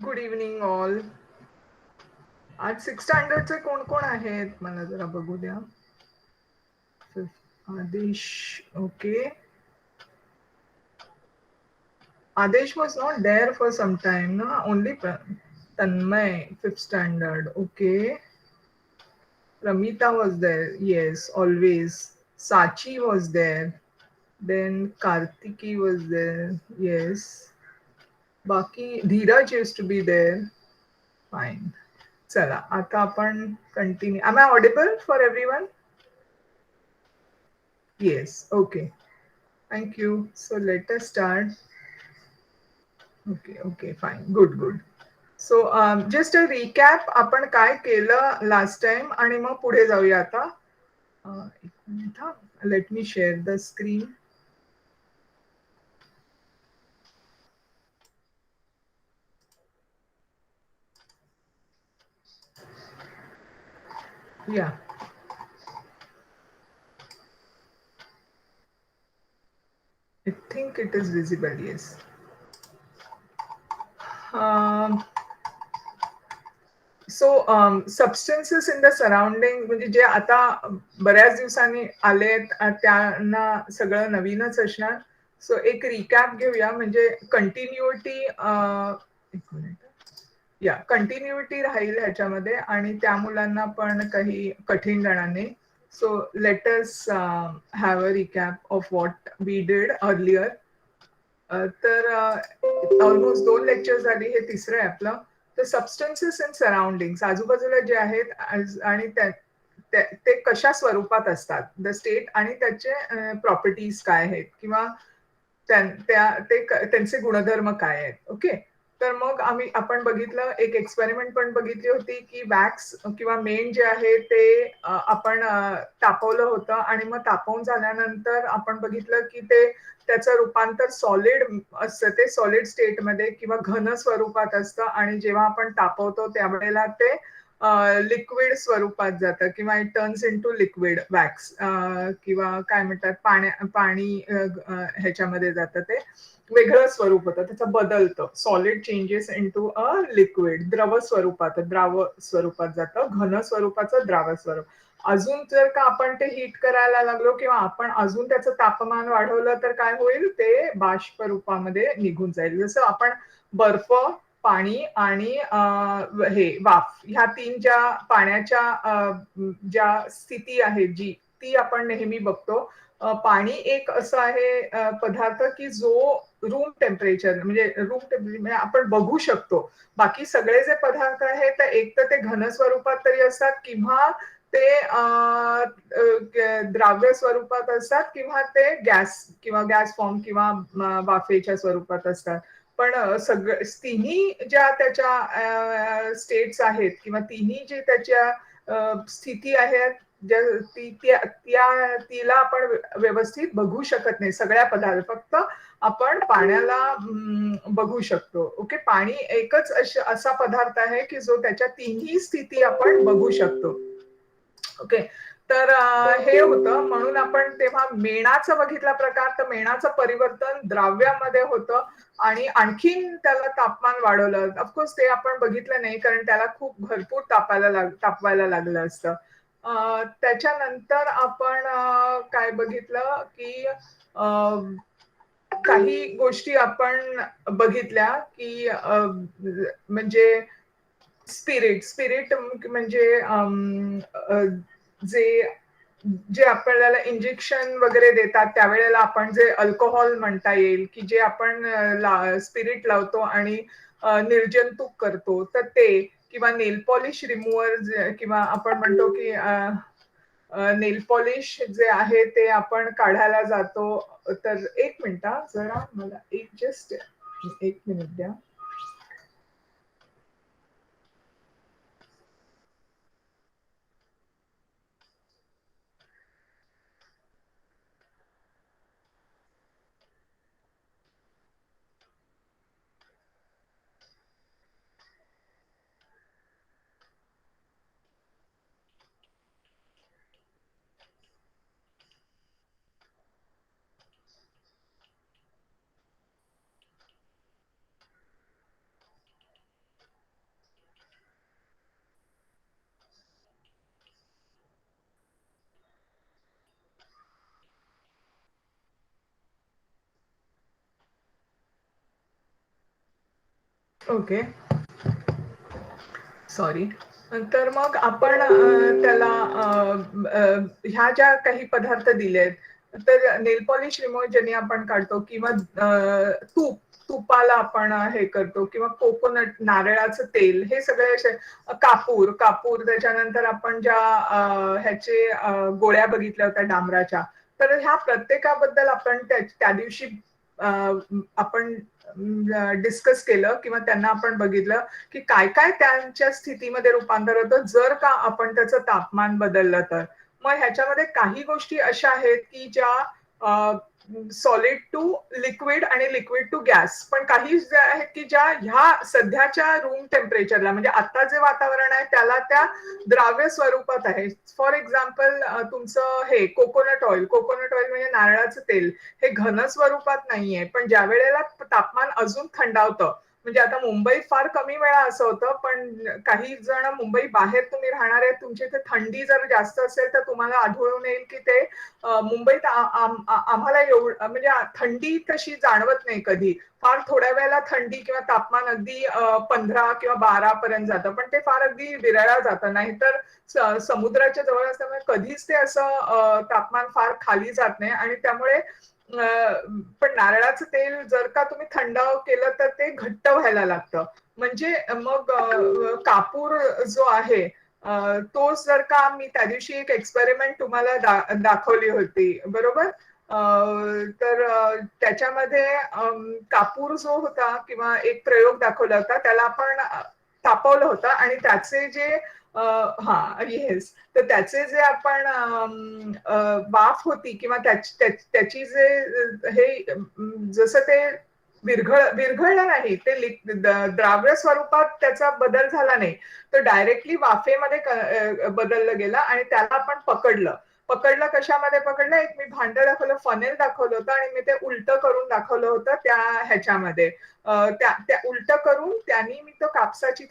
Good evening all. आज six स्टँडर्डचे कोण कोण आहेत मला जरा बघू द्या. Adesh. Okay. Adesh was not there for some time ना. Only Tanmay fifth standard. Okay. Ramita was there. Yes, always. Sachi was there. Then Kartiki was there. Yes. Baki Dheeraj used to be there. Fine. चला आता आपण continue. Am I audible for everyone? Yes. Okay. Thank you. So let us start. Okay. Okay. Fine. Good. Good. So just a recap. आपण काय केलं last time आणि मग पुढे जाऊया आता. एक मिनिट हा. Let me share the screen. Yeah. I think it is visible. Yes. Um, so substances in the surrounding म्हणजे जे आता बऱ्याच दिवसांनी आलेत त्यांना सगळं नवीनच असणार. सो एक रिकॅप घेऊया म्हणजे कंटिन्युटी. एक मिनिट. या कंटिन्युटी राहील ह्याच्यामध्ये आणि त्या मुलांना पण काही कठीण जाणार नाही. So let us have a recap of what we did earlier. तर ऑलमोस्ट 2 लेक्चर झाली. हे तिसरं आहे आपलं. तर सबस्टन्सेस अँड सराउंडिंग्स आजूबाजूला जे आहेत आणि ते कशा स्वरूपात असतात, द स्टेट आणि त्याचे प्रॉपर्टीज काय आहेत किंवा त्यांचे गुणधर्म काय आहेत. ओके. तर मग आपण बघितलं एक एक्सपेरिमेंट पण बघितली होती की वॅक्स किंवा मेण जे आहे ते आपण तापवलं होतं आणि मग तापवून झाल्यानंतर आपण बघितलं की ते त्याचं रूपांतर सॉलिड असतं. ते सॉलिड स्टेटमध्ये किंवा घन स्वरूपात असतं आणि जेव्हा आपण तापवतो त्यावेळेला ते लिक्विड स्वरूपात जातं किंवा it turns into liquid wax किंवा काय म्हणतात पाणी ह्याच्यामध्ये जातं. ते वेगळं स्वरूप होतं. त्याचं बदलतं. Solid changes into a liquid. द्रव स्वरूपात जातं. घन स्वरूपाचं द्राव स्वरूप. अजून जर का आपण ते हीट करायला लागलो किंवा आपण अजून त्याचं तापमान वाढवलं तर काय होईल, ते बाष्प रूपामध्ये निघून जाईल. जसं आपण बर्फ, पाणी आणि हे वाफ ह्या तीन ज्या पाण्याच्या ज्या स्थिती आहेत जी ती आपण नेहमी बघतो. पाणी एक असं आहे पदार्थ की जो रूम टेम्परेचर म्हणजे आपण बघू शकतो. बाकी सगळे जे पदार्थ आहेत तर एक तर ते घन स्वरूपात तरी असतात किंवा ते द्राव्य स्वरूपात असतात किंवा ते गॅस फॉर्म किंवा वाफेच्या स्वरूपात असतात. पण तिन्ही ज्या त्याच्या स्टेट्स आहेत किंवा तिन्ही जे त्याच्या स्थिती आहेत तिला आपण व्यवस्थित बघू शकत नाही सगळ्या पदार्थ. फक्त आपण पाण्याला बघू शकतो. ओके. पाणी एकच असा पदार्थ आहे की जो त्याच्या तिन्ही स्थिती आपण बघू शकतो. ओके. तर हे होतं म्हणून आपण तेव्हा मेणाचं बघितला प्रकार. तर मेणाचं परिवर्तन द्राव्यामध्ये होतं आणि आणखीन त्याला तापमान वाढवलं. ऑफकोर्स ते आपण बघितलं नाही कारण त्याला खूप भरपूर तापवायला लागलं असतं. त्याच्यानंतर आपण काय बघितलं की काही गोष्टी आपण बघितल्या की म्हणजे स्पिरिट म्हणजे जे जे आपल्याला इंजेक्शन वगैरे देतात त्यावेळेला आपण जे अल्कोहोल म्हणता येईल की जे आपण स्पिरिट लावतो आणि निर्जंतुक करतो तर ते किंवा नेल पॉलिश रिमूव्हर किंवा आपण म्हणतो की नेल पॉलिश जे आहे ते आपण काढायला जातो. तर एक मिनिट जरा मला एक मिनिट द्या. ओके. सॉरी. तर मग आपण त्याला ह्या ज्या काही पदार्थ दिलेत, तर नेल पॉलिश रिमूव्हर ज्याने आपण काढतो किंवा तुपाला आपण हे करतो किंवा कोकोनट नारळाचं तेल, हे सगळे असे कापूर कापूर त्याच्यानंतर आपण ज्या ह्याचे गोळ्या बघितल्या होत्या डांबराच्या, तर ह्या प्रत्येकाबद्दल आपण त्या दिवशी अ, आपण डिस्कस केलं किंवा त्यांना आपण बघितलं की काय काय त्यांच्या स्थितीमध्ये रूपांतर होतं जर का आपण त्याचं तापमान बदललं तर. मग ह्याच्यामध्ये काही गोष्टी अशा आहेत की ज्या सॉलिड टू लिक्विड आणि लिक्विड टू गॅस, पण काही ज्या आहेत की ज्या ह्या सध्याच्या रूम टेम्परेचरला म्हणजे आता जे वातावरण आहे त्याला त्या द्राव्य स्वरूपात आहे. फॉर एक्झाम्पल तुमचं हे कोकोनट ऑइल म्हणजे नारळाचं तेल, हे घन स्वरूपात नाहीये, पण ज्या वेळेला तापमान अजून थंडावतं, म्हणजे आता मुंबईत फार कमी वेळा असं होतं, पण काही जण मुंबई बाहेर तुम्ही राहणार आहे, तुमची इथे थंडी जर जास्त असेल तर तुम्हाला आढळून येईल की ते मुंबईत आम्हाला एवढं म्हणजे थंडी तशी जाणवत नाही कधी. फार थोड्या वेळेला थंडी किंवा तापमान अगदी 15 किंवा 12 पर्यंत जातं, पण ते फार अगदी विरळा जातं. नाहीतर समुद्राच्या जवळ असल्यामुळे कधीच ते असं तापमान फार खाली जात नाही आणि त्यामुळे पण नारळाचं तेल जर का तुम्ही थंड केलं तर ते घट्ट व्हायला लागतं. म्हणजे मग कापूर जो आहे तोच जर का मी त्या दिवशी एक एक्सपेरिमेंट तुम्हाला दाखवली होती, बरोबर? तर त्याच्यामध्ये कापूर जो होता किंवा एक प्रयोग दाखवला होता, त्याला आपण तापवलं होतं आणि त्याचे जे हां, येस. तर त्याचे जे आपण वाफ होती किंवा त्याची जे हे जसं ते विरघळलं नाही, ते द्राव्य स्वरूपात त्याचा बदल झाला नाही. तर डायरेक्टली वाफेमध्ये बदललं गेलं आणि त्याला आपण पकडलं. पकडलं कशामध्ये पकडलं? एक मी भांडं दाखवलं, फनेल दाखवलं होतं आणि मी ते उलटं करून दाखवलं होतं त्या ह्याच्यामध्ये. त्या त्या उलटं करून त्यांनी मी तो कापराची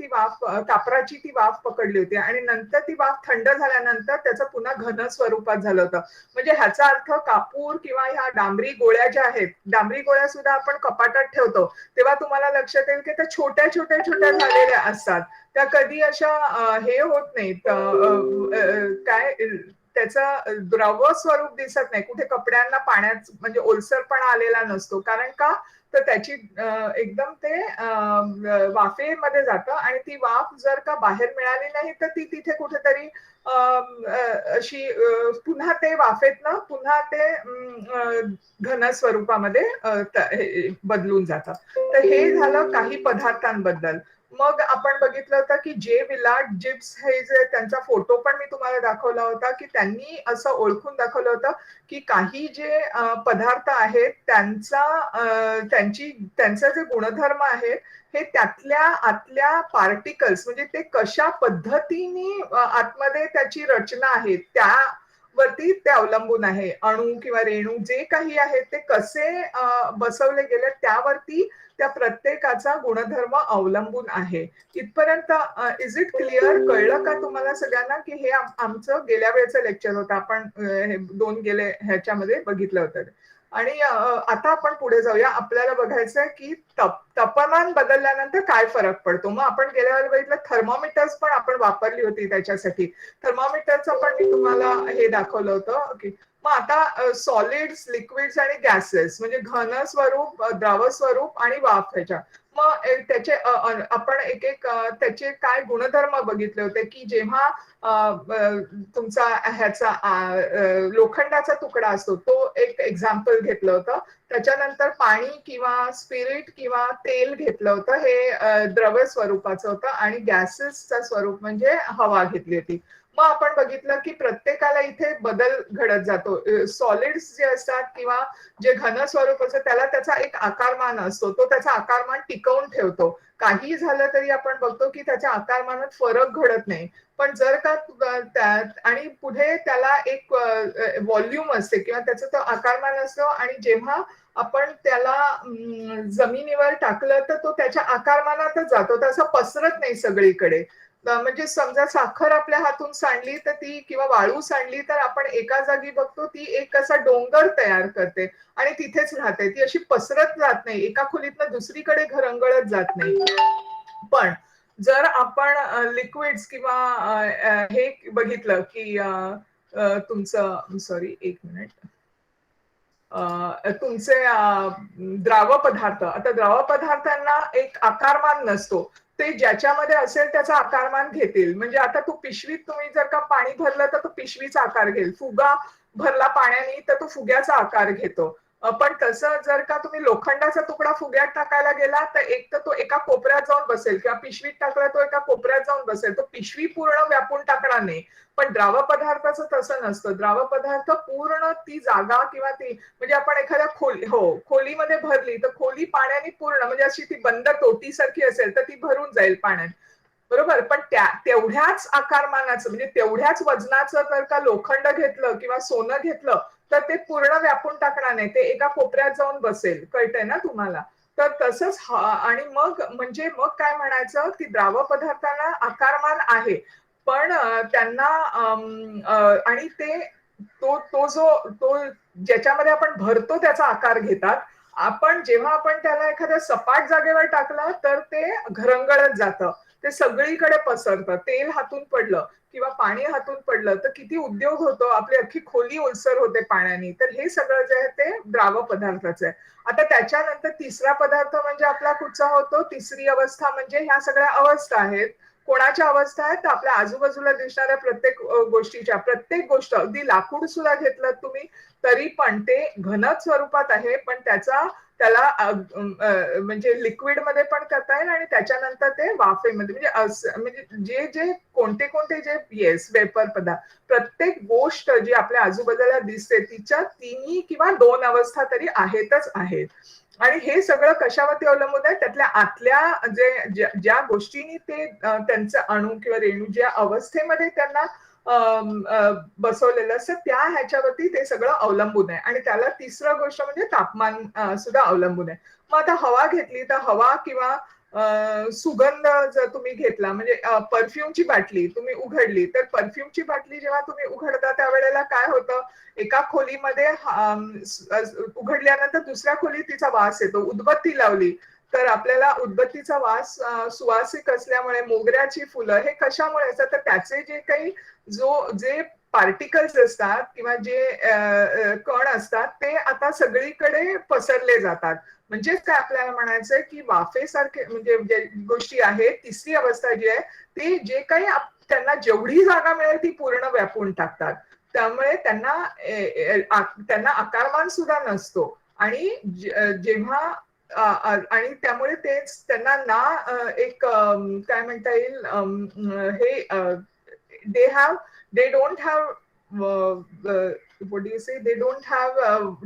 ती वाफ पकडली होती आणि नंतर ती वाफ थंड झाल्यानंतर त्याचं पुन्हा घन स्वरूपात झालं होतं. म्हणजे ह्याचा अर्थ कापूर किंवा ह्या डांबरी गोळ्या ज्या आहेत, डांबरी गोळ्या सुद्धा आपण कपाटात ठेवतो, तेव्हा तुम्हाला लक्षात येईल की त्या छोट्या छोट्या छोट्या झालेल्या असतात. त्या कधी अशा हे होत नाहीत, काय त्याचं द्रव स्वरूप दिसत नाही. कुठे कपड्यांना पाण्यात म्हणजे ओलसरपणा आलेला नसतो. कारण का? तर त्याची एकदम ते वाफेमध्ये जातं आणि ती वाफ जर का बाहेर मिळाली नाही तर ती तिथे कुठेतरी अशी पुन्हा ते वाफेतनं पुन्हा ते घन स्वरूपामध्ये बदलून जातं. तर हे झालं काही पदार्थांबद्दल. मग आपण बघितलं होतं की जे विलार्ड जिब्स हे जे त्यांचा फोटो पण मी तुम्हाला दाखवला होता की त्यांनी असं ओळखून दाखवलं होतं की काही जे पदार्थ आहेत त्यांचे जे गुणधर्म आहेत हे त्यातल्या आतल्या पार्टिकल्स म्हणजे ते कशा पद्धतीने आतमध्ये त्याची रचना आहे त्यावरती ते अवलंबून आहे. अणू किंवा रेणू जे काही आहेत ते कसे बसवले गेले त्यावरती त्या प्रत्येकाचा गुणधर्म अवलंबून आहे. इथपर्यंत इज इट क्लिअर? कळलं का तुम्हाला सगळ्यांना की हे आमचं गेल्या वेळेचं लेक्चर होतं, आपण हे 2 गेले ह्याच्यामध्ये बघितलं होतं. आणि आता आपण पुढे जाऊया. आपल्याला बघायचंय की तापमान बदलल्यानंतर काय फरक पडतो. मग आपण गेल्या वेळेला बघितलं थर्मोमीटर्स पण आपण वापरली होती त्याच्यासाठी. थर्मोमीटरचं पण मी तुम्हाला हे दाखवलं होतं की मग आता सॉलिड्स, लिक्विड्स आणि गॅसेस म्हणजे घन स्वरूप, द्रव स्वरूप आणि वाफ ह्याच्या. मग त्याचे आपण एक एक त्याचे काय गुणधर्म बघितले होते की जेव्हा तुमचा ह्याचा लोखंडाचा तुकडा असतो तो एक एक्झाम्पल घेतलं होतं. त्याच्यानंतर पाणी किंवा स्पिरिट किंवा तेल घेतलं होतं, हे द्रव्य स्वरूपाचं होतं आणि गॅसेसचं स्वरूप म्हणजे हवा घेतली होती. मग आपण बघितलं की प्रत्येकाला इथे बदल घडत जातो. सॉलिड्स जे असतात किंवा जे घन स्वरूप असतं त्याला त्याचा एक आकारमान असतो. तो त्याचा आकारमान टिकवून ठेवतो. काही झालं तरी आपण बघतो की त्याच्या आकारमानात फरक घडत नाही. पण जर का आणि पुढे त्याला एक व्हॉल्यूम असते किंवा त्याचा तो आकारमान असतो आणि जेव्हा आपण त्याला जमिनीवर टाकलं तर तो त्याच्या आकारमानातच जातो. तसं पसरत नाही सगळीकडे. म्हणजे समजा साखर आपल्या हातून सांडली तर ती किंवा वाळू सांडली तर आपण एका जागी बघतो ती एक असा डोंगर तयार करते आणि तिथेच राहते. ती अशी पसरत जात नाही. एका खोलीतनं दुसरीकडे घरंगळत जात नाही. पण जर आपण लिक्विड्स किंवा हे बघितलं की तुमचं सॉरी एक मिनिट तुमचे द्राव पदार्थ आता द्राव पदार्थांना एक आकारमान नसतो. ते ज्याच्यामध्ये असेल त्याचा आकारमान घेतील. म्हणजे आता तू पिशवीत तुम्ही जर का पाणी भरलं तर तो पिशवीचा आकार घेईल. फुगा भरला पाण्याने तर तो फुग्याचा आकार घेतो. पण तसं जर का तुम्ही लोखंडाचा तुकडा फुग्यात टाकायला गेला तर एक तर तो एका कोपऱ्यात जाऊन बसेल किंवा पिशवीत टाकला तो एका कोपऱ्यात जाऊन बसेल. तो पिशवी पूर्ण व्यापून टाकणार नाही. पण द्राव पदार्थाचं तसं नसतं. द्राव पदार्थ पूर्ण ती जागा किंवा ती म्हणजे आपण एखाद्या खोलीमध्ये भरली तर खोली पाण्याने पूर्ण म्हणजे अशी ती बंद टोटीसारखी असेल तर ती भरून जाईल पाण्यात. बरोबर. पण तेवढ्याच आकारमानाचं म्हणजे तेवढ्याच वजनाचं जर का लोखंड घेतलं किंवा सोनं घेतलं तर ते पूर्ण व्यापून टाकणार नाही. ते एका कोपऱ्यात जाऊन बसेल. कळतंय ना तुम्हाला? तर तसंच आणि मग म्हणजे मग काय म्हणायचं की द्राव पदार्थांना आकारमान आहे. पण त्यांना आणि ते तो जो तो ज्याच्यामध्ये आपण भरतो त्याचा आकार घेतात. जेव्हा आपण त्याला एखाद्या सपाट जागेवर टाकलं तर ते घरंगळत जातं. ते सगळीकडे पसरतं. तेल हातून पडलं किंवा पाणी हातून पडलं तर किती उद्योग होतो. आपली अख्खी खोली ओलसर होते पाण्याने. तर हे सगळं जे आहे ते द्राव पदार्थाचं आहे. आता त्याच्यानंतर तिसरा पदार्थ म्हणजे आपला कुठचा होतो? तिसरी अवस्था म्हणजे ह्या सगळ्या अवस्था आहेत. कोणाच्या अवस्था आहेत? तर आपल्या आजूबाजूला दिसणाऱ्या प्रत्येक गोष्टीच्या. प्रत्येक गोष्ट अगदी लाकूड सुद्धा घेतलं तुम्ही तरी पण ते घनच स्वरूपात आहे. पण त्याला म्हणजे लिक्विडमध्ये पण करता येईल आणि त्याच्यानंतर ते वाफेमध्ये म्हणजे जे जे कोणते कोणते जे येस वेपर पदार्थ प्रत्येक गोष्ट जी आपल्या आजूबाजूला दिसते तिच्या तिन्ही किंवा दोन अवस्था तरी आहेतच आहेत. आणि हे सगळं कशावरती अवलंबून आहे त्यातल्या आतल्या ज्या गोष्टींनी ते त्यांचे अणू किंवा रेणू ज्या अवस्थेमध्ये त्यांना बसवलेलं असतं त्या ह्याच्यावरती ते सगळं अवलंबून आहे आणि त्याला तिसरं गोष्ट म्हणजे तापमान सुद्धा अवलंबून आहे. मग आता हवा घेतली तर हवा किंवा सुगंध जर तुम्ही घेतला म्हणजे परफ्यूमची बाटली तुम्ही उघडली तर परफ्यूमची बाटली जेव्हा तुम्ही उघडता त्यावेळेला काय होतं एका खोलीमध्ये उघडल्यानंतर दुसऱ्या खोलीत तिचा वास येतो. उदबत्ती लावली तर आपल्याला उदबत्तीचा वास सुवासिक असल्यामुळे मोगऱ्याची फुलं हे कशामुळे असतात तर त्याचे जे काही जे पार्टिकल्स असतात किंवा जे कण असतात ते आता सगळीकडे पसरले जातात. म्हणजेच काय आपल्याला म्हणायचंय की वाफेसारखे म्हणजे जे गोष्टी आहेत तिसरी अवस्था जी आहे ती जे काही त्यांना जेवढी जागा मिळेल ती पूर्ण व्यापून टाकतात. त्यामुळे त्यांना आकारमान सुद्धा नसतो आणि जेव्हा आणि त्यामुळे तेच त्यांना ना एक काय म्हणता येईल हे they have they don't have what do you say they don't have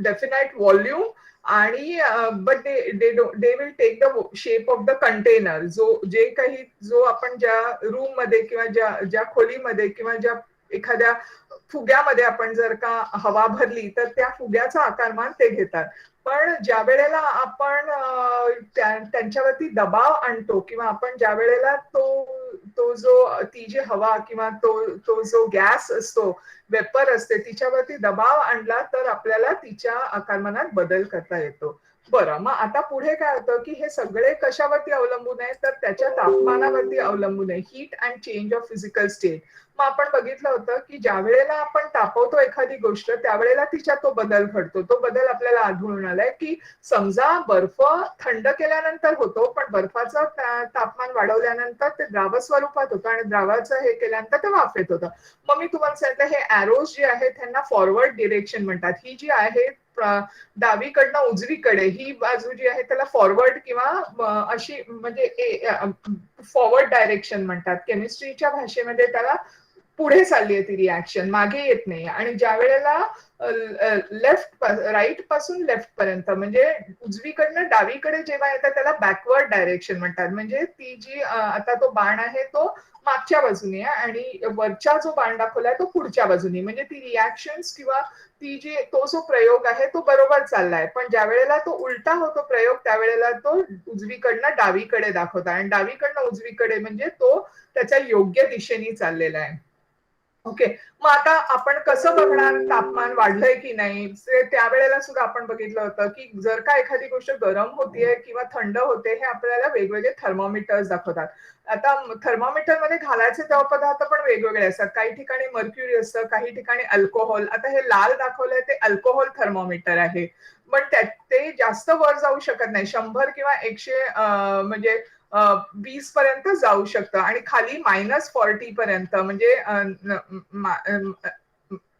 definite volume आणि but they will take the shape of the container जे काही जो आपण ज्या रूम मध्ये किंवा ज्या खोलीमध्ये किंवा ज्या एखाद्या फुग्यामध्ये आपण जर का हवा भरली तर त्या फुग्याचा आकारमान ते घेतात. पण ज्या वेळेला आपण त्यांच्यावरती दबाव आणतो किंवा आपण ज्या वेळेला तो जो ती जी हवा किंवा तो जो गॅस असतो वेपर असते तिच्यावरती दबाव आणला तर आपल्याला तिच्या आकारमानात बदल करता येतो. बरं मग आता पुढे काय होतं की हे सगळे कशावरती अवलंबून आहे तर त्याच्या तापमानावरती अवलंबून आहे. Heat and change of physical state. मग आपण बघितलं होतं की ज्या वेळेला आपण तापवतो एखादी गोष्ट त्यावेळेला तिच्यात तो बदल घडतो. तो बदल आपल्याला आढळून आलाय की समजा बर्फ थंड केल्यानंतर होतो पण बर्फाचं तापमान वाढवल्यानंतर ते द्राव स्वरूपात होतं आणि द्रावाचं हे केल्यानंतर ते वाफेत होतं. मग मी तुम्हाला सांगितलं हे अॅरोज जे आहेत त्यांना फॉरवर्ड डिरेक्शन म्हणतात. ही जी आहे डावीकडनं उजवीकडे ही बाजू जी आहे त्याला फॉरवर्ड किंवा अशी म्हणजे फॉरवर्ड डायरेक्शन म्हणतात. केमिस्ट्रीच्या भाषेमध्ये त्याला पुढे चालली आहे ती रिॲक्शन मागे येत नाही आणि ज्या वेळेला राईट पासून लेफ्ट पर्यंत म्हणजे उजवीकडनं डावीकडे जेव्हा येतात त्याला बॅकवर्ड डायरेक्शन म्हणतात. म्हणजे ती जी आता तो बाण आहे तो मागच्या बाजूने आहे आणि वरच्या जो बाण दाखवलाय तो पुढच्या बाजूने. म्हणजे ती रिॲक्शन्स किंवा ती जी तो जो प्रयोग आहे तो बरोबर चाललाय. पण ज्या वेळेला तो उलटा होतो प्रयोग त्यावेळेला तो उजवीकडनं डावीकडे दाखवतो आणि डावीकडनं उजवीकडे म्हणजे तो त्याच्या योग्य दिशेने चाललेला आहे. ओके. मग आता आपण कसं बघणार तापमान वाढलंय की नाही? ते त्यावेळेला सुद्धा आपण बघितलं होतं, की जर का एखादी गोष्ट गरम होतीये किंवा थंड होते, हे आपल्याला वेगवेगळे थर्मोमीटर्स दाखवतात. आता थर्मोमीटरमध्ये घालायचे तेव्हा पदार्थ पण वेगवेगळे असतात. काही ठिकाणी मर्क्युरी असतं, काही ठिकाणी अल्कोहोल. आता हे लाल दाखवलंय ते अल्कोहोल थर्मोमीटर आहे. पण ते जास्त वर जाऊ शकत नाही. 100 किंवा 100 म्हणजे 20 पर्यंत जाऊ शकतं आणि खाली -40 पर्यंत म्हणजे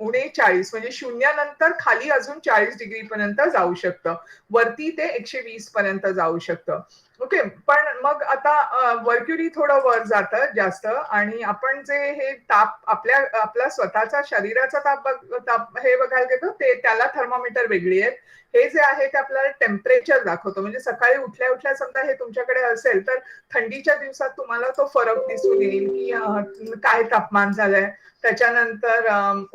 उणे 40 म्हणजे शून्यानंतर खाली अजून 40 डिग्री पर्यंत जाऊ शकतं. वरती ते 120 पर्यंत जाऊ शकतं. ओके. पण मग आता मर्क्युरी थोडं वर जातं जास्त आणि आपण जे हे ताप आपला स्वतःचा शरीराचा ताप हे बघायला घेतो ते त्याला थर्मोमीटर वेगळी आहेत. हे जे आहे ते आपल्याला टेम्परेचर दाखवतो. म्हणजे सकाळी उठल्या उठल्या समजा हे तुमच्याकडे असेल तर थंडीच्या दिवसात तुम्हाला तो फरक दिसून येईल की काय तापमान झालंय. त्याच्यानंतर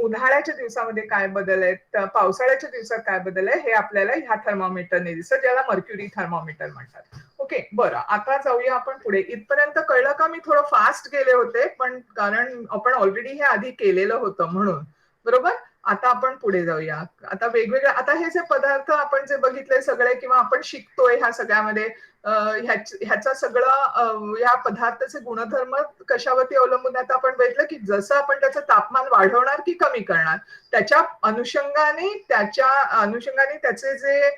उन्हाळ्याच्या दिवसामध्ये काय बदल आहेत, पावसाळ्याच्या दिवसात काय बदल आहे हे आपल्याला ह्या थर्मोमीटरने दिसतं, ज्याला मर्क्युरी थर्मोमीटर म्हणतात. ओके, बरं. आता जाऊया आपण पुढे. इथपर्यंत कळलं का? मी थोडं फास्ट गेले होते, पण कारण आपण ऑलरेडी हे आधी केलेलं होतं म्हणून. बरोबर? आता आपण पुढे जाऊया. आता वेगवेगळ्या आता हे जे पदार्थ आपण जे बघितले सगळे किंवा आपण शिकतोय ह्या सगळ्यामध्ये ह्याचा सगळं ह्या पदार्थाचे गुणधर्म कशावरती अवलंबून आहेत आपण बघितलं की जसं आपण त्याचं तापमान वाढवणार की कमी करणार त्याच्या अनुषंगाने त्याचे जे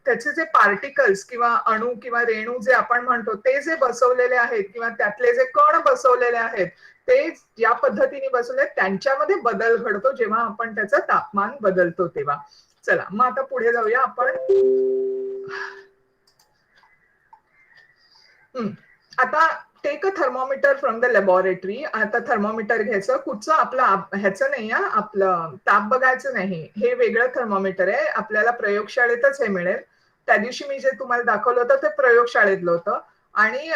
त्याचे जे पार्टिकल्स किंवा अणू किंवा रेणू जे आपण म्हणतो ते जे बसवलेले आहेत किंवा त्यातले जे कण बसवलेले आहेत ते ज्या पद्धतीने बसवले त्यांच्यामध्ये बदल घडतो जेव्हा आपण त्याचं तापमान बदलतो तेव्हा. चला मग आता पुढे जाऊया आपण. आता take a thermometer from the laboratory. आता थर्मोमीटर घ्यायचं कुठचं आपलं ह्याचं नाही आपलं ताप बघायचं नाही. हे वेगळं थर्मोमीटर आहे. आपल्याला प्रयोगशाळेतच हे मिळेल. त्या दिवशी मी जे तुम्हाला दाखवलं होतं ते प्रयोगशाळेतलं होतं. आणि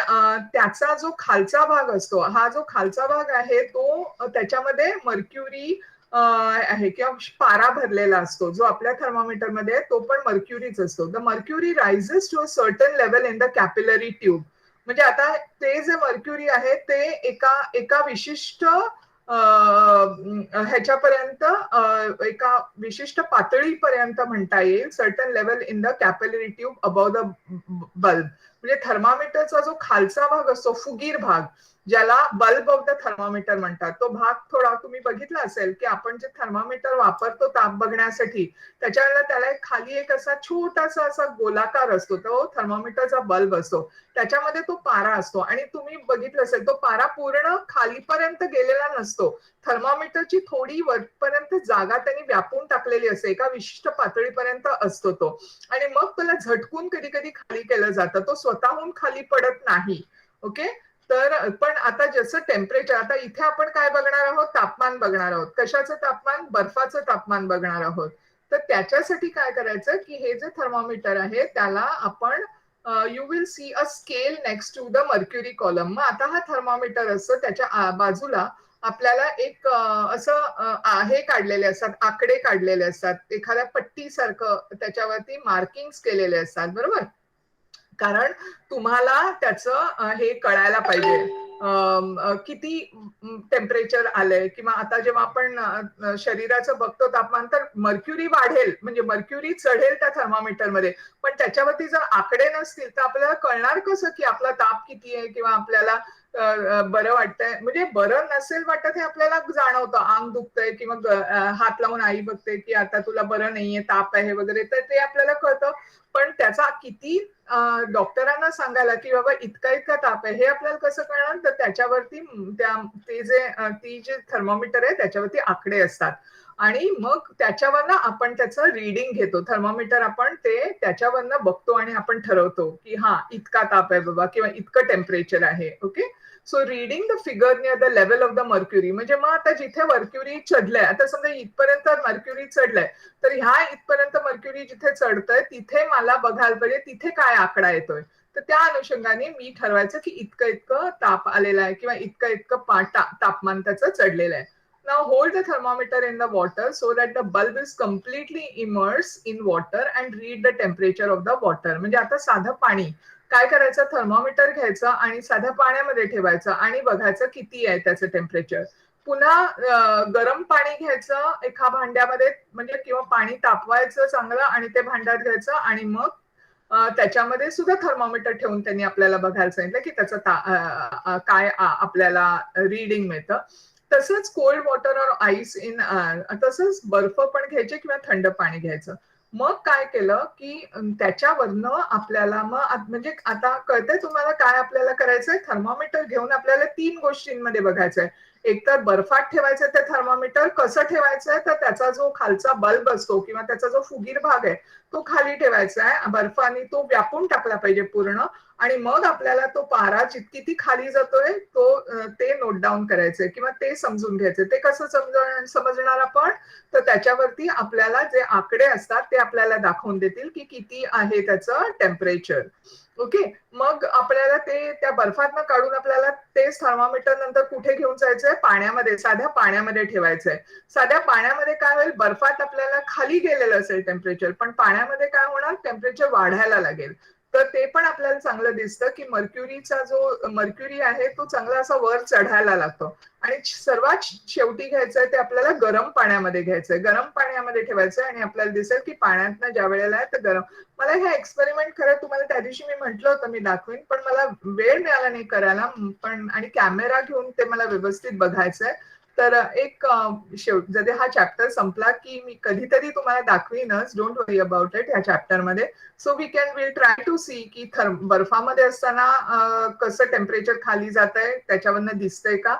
त्याचा जो खालचा भाग असतो हा जो खालचा भाग आहे तो त्याच्यामध्ये मर्क्युरी आहे किंवा पारा भरलेला असतो जो आपल्या थर्मोमीटरमध्ये तो पण मर्क्युरीच असतो. The mercury rises to a certain level in the capillary tube. म्हणजे आता ते जे मर्क्युरी आहे ते एका एका विशिष्ट ह्याच्यापर्यंत एका विशिष्ट पातळीपर्यंत म्हणता येईल certain level in the capillary tube above the bulb. म्हणजे थर्मामीटरचा जो खालचा भाग असतो फुगीर भाग ज्याला बल्ब ऑफ द थर्मामीटर म्हणतात तो भाग थोडा तुम्ही बघितला असेल की आपण जे थर्मामीटर वापरतो ताप बघण्यासाठी त्याच्यावेळेला त्याला खाली एक असा छोटासा असा गोलाकार असतो तो थर्मामीटरचा बल्ब असतो. त्याच्यामध्ये तो पारा असतो आणि तुम्ही बघितलं असेल तो पारा पूर्ण खालीपर्यंत गेलेला नसतो. थर्मामीटरची थोडी वरपर्यंत जागा त्यांनी व्यापून टाकलेली असते एका विशिष्ट पातळीपर्यंत असतो तो आणि मग त्याला झटकून कधी कधी खाली केलं जातं तो स्वतःहून खाली पडत नाही. ओके. तर पण आता जसं टेम्परेचर आता इथे आपण काय बघणार आहोत तापमान बघणार आहोत. कशाचं तापमान? बर्फाचं तापमान बघणार आहोत. तर त्याच्यासाठी काय करायचं की हे जे थर्मोमीटर आहे त्याला आपण you will see a scale next to the mercury column. मग आता हा थर्मोमीटर असतो त्याच्या बाजूला आपल्याला एक असं हे काढलेले असतात आकडे काढलेले असतात एखाद्या पट्टीसारखं त्याच्यावरती मार्किंग्स केलेले असतात बरोबर. कारण तुम्हाला त्याचं हे कळायला पाहिजे किती टेम्परेचर आलंय किंवा आता जेव्हा आपण शरीराचं बघतो तापमान तर मर्क्युरी वाढेल म्हणजे मर्क्युरी चढेल त्या थर्मामीटरमध्ये पण त्याच्यावरती जर आकडे नसतील तर आपल्याला कळणार कसं की आपला ताप किती आहे किंवा आपल्याला बरं वाटतंय म्हणजे बरं नसेल वाटत हे आपल्याला जाणवतं अंग दुखतंय किंवा हात लावून आई बघते की आता तुला बरं नाहीये ताप आहे वगैरे तर ते आपल्याला कळतं. पण त्याचा किती डॉक्टरांना सांगायला की बाबा इतका इतका ताप आहे हे आपल्याला कसं कळणार तर त्याच्यावरती ती जे थर्मोमीटर आहे त्याच्यावरती आकडे असतात आणि मग त्याच्यावरनं आपण त्याचं रीडिंग घेतो. थर्मोमीटर आपण ते त्याच्यावरनं बघतो आणि आपण ठरवतो की हा इतका ताप आहे बाबा किंवा इतकं टेम्परेचर आहे. Okay. So reading the figure near the level of the mercury म्हणजे मग आता जिथे मर्क्युरी चढलंय आता समजा इथपर्यंत मर्क्युरी चढलंय तर ह्या इथपर्यंत मर्क्युरी जिथे चढतंय तिथे मला बघायला पाहिजे तिथे काय आकडा येतोय तर त्या अनुषंगाने मी ठरवायचं की इतकं इतकं ताप आलेला आहे किंवा इतकं इतकं तापमान त्याचं चढलेलं आहे. Now hold the thermometer in the water so that the bulb is completely immersed in water and read the temperature of the water. म्हणजे आता साधं पाणी काय करायचं, थर्मोमीटर घ्यायचं आणि साध्या पाण्यामध्ये ठेवायचं आणि बघायचं किती आहे त्याचं टेम्परेचर. पुन्हा गरम पाणी घ्यायचं एका भांड्यामध्ये, म्हणजे किंवा पाणी तापवायचं चांगलं आणि ते भांड्यात घ्यायचं आणि मग त्याच्यामध्ये सुद्धा थर्मोमीटर ठेवून त्यांनी आपल्याला बघायला सांगितलं की त्याचं काय आपल्याला रीडिंग मिळतं. तसंच कोल्ड वॉटर और आईस इन, तसंच बर्फ पण घ्यायचे किंवा थंड पाणी घ्यायचं. मग काय केलं की त्याच्यावरनं आपल्याला मग म्हणजे आता कळतंय तुम्हाला काय आपल्याला करायचंय. थर्मोमीटर घेऊन आपल्याला 3 गोष्टींमध्ये बघायचंय. एक तर बर्फात ठेवायचं ते थर्मोमीटर, कसं ठेवायचंय तर त्याचा जो खालचा बल्ब असतो किंवा त्याचा जो फुगीर भाग आहे तो खाली ठेवायचा आहे बर्फाने, तो व्यापून टाकला पाहिजे पूर्ण. आणि मग आपल्याला तो पारा किती खाली जातोय ते नोट डाऊन करायचंय किंवा ते समजून घ्यायचंय. ते कसं समजणार आपण, तर त्याच्यावरती आपल्याला जे आकडे असतात ते आपल्याला दाखवून देतील की किती आहे त्याचं टेम्परेचर. ओके. मग आपल्याला ते त्या बर्फातनं काढून आपल्याला तेच थर्मोमीटर नंतर कुठे घेऊन जायचंय, पाण्यामध्ये, साध्या पाण्यामध्ये ठेवायचंय. साध्या पाण्यामध्ये काय होईल, बर्फात आपल्याला खाली गेलेलं असेल टेम्परेचर, पण पाण्यामध्ये काय होणार, टेम्परेचर वाढायला लागेल. तर ते पण आपल्याला चांगलं दिसतं की मर्क्युरीचा जो मर्क्युरी आहे तो चांगला असा वर चढायला लागतो. आणि सर्वात शेवटी घ्यायचंय ते आपल्याला गरम पाण्यामध्ये घ्यायचंय. गरम पाण्यामध्ये ठेवायचंय आणि आपल्याला दिसेल की पाण्यातनं ज्या वेळेला आहे तर गरम. मला हे एक्सपेरिमेंट खरं तुम्हाला त्या दिवशी मी म्हटलं होतं मी दाखवीन, पण मला वेळ मिळाला नाही करायला, पण आणि कॅमेरा घेऊन ते मला व्यवस्थित बघायचंय. तर एक जरी हा चॅप्टर संपला की मी कधीतरी तुम्हाला दाखवीनच, डोंट वरी अबाउट इट, या चॅप्टरमध्ये. So will try to see की बर्फामध्ये असताना कसं टेम्परेचर खाली जात आहे, त्याच्यावरनं दिसतंय का.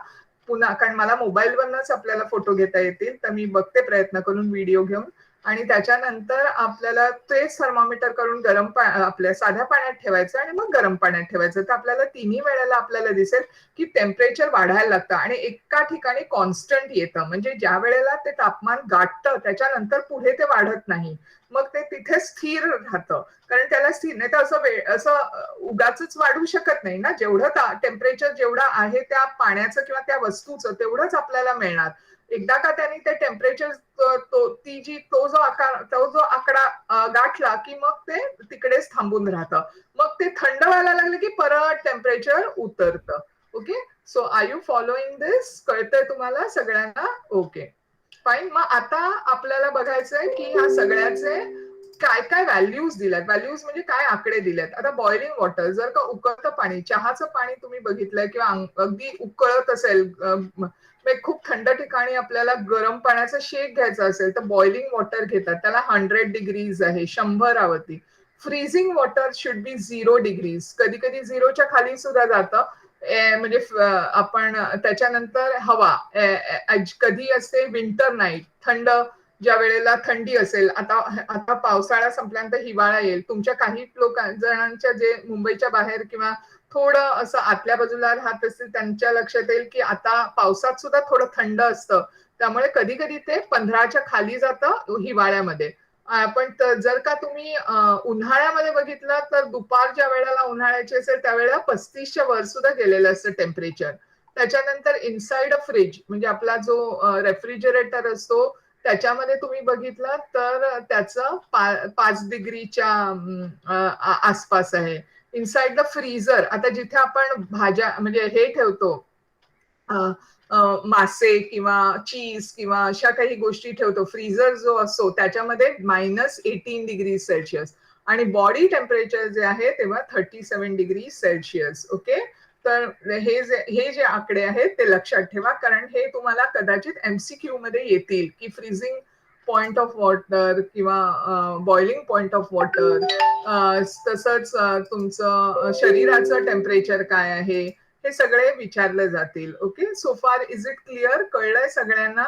पुन्हा कारण मला मोबाईलवरनच आपल्याला फोटो घेता येतील, तर मी बघते प्रयत्न करून व्हिडिओ घेऊन. आणि त्याच्यानंतर आपल्याला तेच थर्मोमीटर करून आपल्या साध्या पाण्यात ठेवायचं आणि मग गरम पाण्यात ठेवायचं. तर आपल्याला तिन्ही वेळेला आपल्याला दिसेल की टेम्परेचर वाढायला लागतं आणि एका ठिकाणी कॉन्स्टंट येतं. म्हणजे ज्या वेळेला ते तापमान गाठतं त्याच्यानंतर पुढे ते वाढत नाही, मग ते तिथे स्थिर राहतं. कारण त्याला स्थिर नाही तर असं उगाच वाढू शकत नाही ना. जेवढं टेम्परेचर जेवढं आहे त्या पाण्याचं किंवा त्या वस्तूचं तेवढंच आपल्याला मिळणार. एकदा का त्यांनी ते टेम्परेचर तो जो आकडा गाठला की मग ते तिकडेच थांबून राहतं. मग ते थंड व्हायला लागलं की परत टेम्परेचर उतरतं. Okay. So are you following this? कळतंय तुम्हाला सगळ्यांना? Okay fine. मग आता आपल्याला बघायचंय की ह्या सगळ्याचे काय काय व्हॅल्यूज दिल्यात. व्हॅल्यूज म्हणजे काय आकडे दिलेत. आता बॉइलिंग वॉटर, जर का उकळतं पाणी, चहाचं पाणी तुम्ही बघितलंय किंवा अगदी उकळत असेल, खूप थंड ठिकाणी आपल्याला गरम पाण्याचा शेक घ्यायचा असेल तर बॉइलिंग वॉटर घेतात, त्याला 100 डिग्रीज आहे, 100 freezing water should be 0 degrees. कधी कधी 0च्या खाली सुद्धा जातं. म्हणजे आपण त्याच्यानंतर हवा कधी असते, विंटर नाईट, थंड ज्या वेळेला थंडी असेल. आता आता पावसाळा संपल्यानंतर हिवाळा येईल. तुमच्या काही जणांच्या जे मुंबईच्या बाहेर किंवा थोडं असं आतल्या बाजूला राहत असतील त्यांच्या लक्षात येईल की आता पावसात सुद्धा थोडं थंड असतं. त्यामुळे कधी कधी ते 15च्या खाली जातं हिवाळ्यामध्ये. पण जर का तुम्ही उन्हाळ्यामध्ये बघितलं तर दुपारच्या वेळेला उन्हाळ्याची असेल त्यावेळेला 35च्या वर सुद्धा गेलेलं असतं टेम्परेचर. त्याच्यानंतर इनसाइड अ फ्रीज म्हणजे आपला जो रेफ्रिजरेटर असतो त्याच्यामध्ये तुम्ही बघितलं तर त्याचं 5 डिग्रीच्या आसपास आहे. इनसाइड द फ्रीझर, आता जिथे आपण भाज्या म्हणजे हे ठेवतो, मासे किंवा चीज किंवा अशा काही गोष्टी ठेवतो, फ्रीझर जो असतो त्याच्यामध्ये -18 डिग्री सेल्सिअस आणि बॉडी टेम्परेचर जे आहे तेव्हा 37 डिग्री सेल्सिअस. ओके. तर हे जे आकडे आहेत ते लक्षात ठेवा, कारण हे तुम्हाला कदाचित एमसीक्यू मध्ये येतील की फ्रीझिंग पॉइंट ऑफ वॉटर किंवा बॉइलिंग पॉइंट ऑफ वॉटर, तसंच तुमचं शरीराचं टेम्परेचर काय आहे, हे सगळे विचारले जातील. Okay. So far is it clear? कळलंय सगळ्यांना?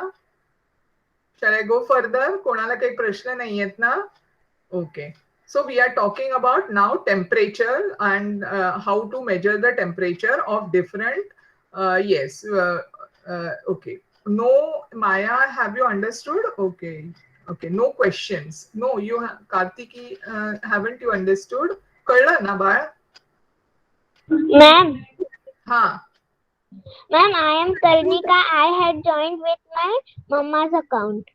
Shall I go further? कोणाला काही प्रश्न नाही आहेत ना? Okay. So we are talking about now temperature and how to measure the temperature of different. Yes. Okay. No, Maya, have you understood? Okay. Okay. No questions. No, Kartiki, haven't you understood? कळलं ना बाळ? Ma'am, हाँ. ma'am, I am Karnika. I had joined with my mama's account.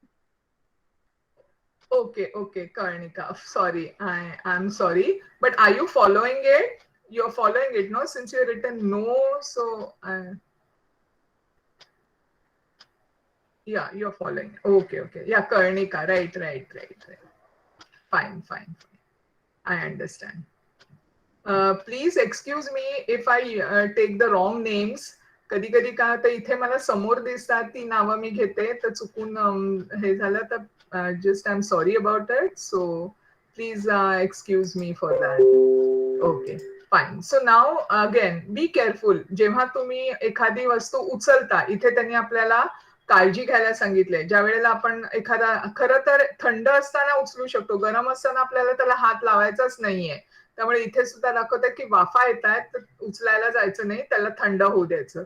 Okay, Karnika. Sorry, I'm sorry. But are you following it? You're following it, no? Since you written no, so yeah, you're following. Okay. Yeah, Karnika. Right. Fine. I understand. Please excuse me if I take the wrong names. कधी कधी काय होतं इथे मला समोर दिसतात ती नावं मी घेते तर चुकून हे झालं तर just I am sorry about it. So please excuse me for that. Okay fine. So now again be careful. जेव्हा तुम्ही एखादी वस्तू उचलता इथे त्यांनी आपल्याला काळजी घ्यायला सांगितलंय. ज्या वेळेला आपण एखादा खरं तर थंड असताना उचलू शकतो, गरम असताना आपल्याला त्याला हात लावायचाच नाहीये. त्यामुळे इथे सुद्धा दाखवतात की वाफा येत आहेत तर उचलायला जायचं नाही, त्याला थंड होऊ द्यायचं.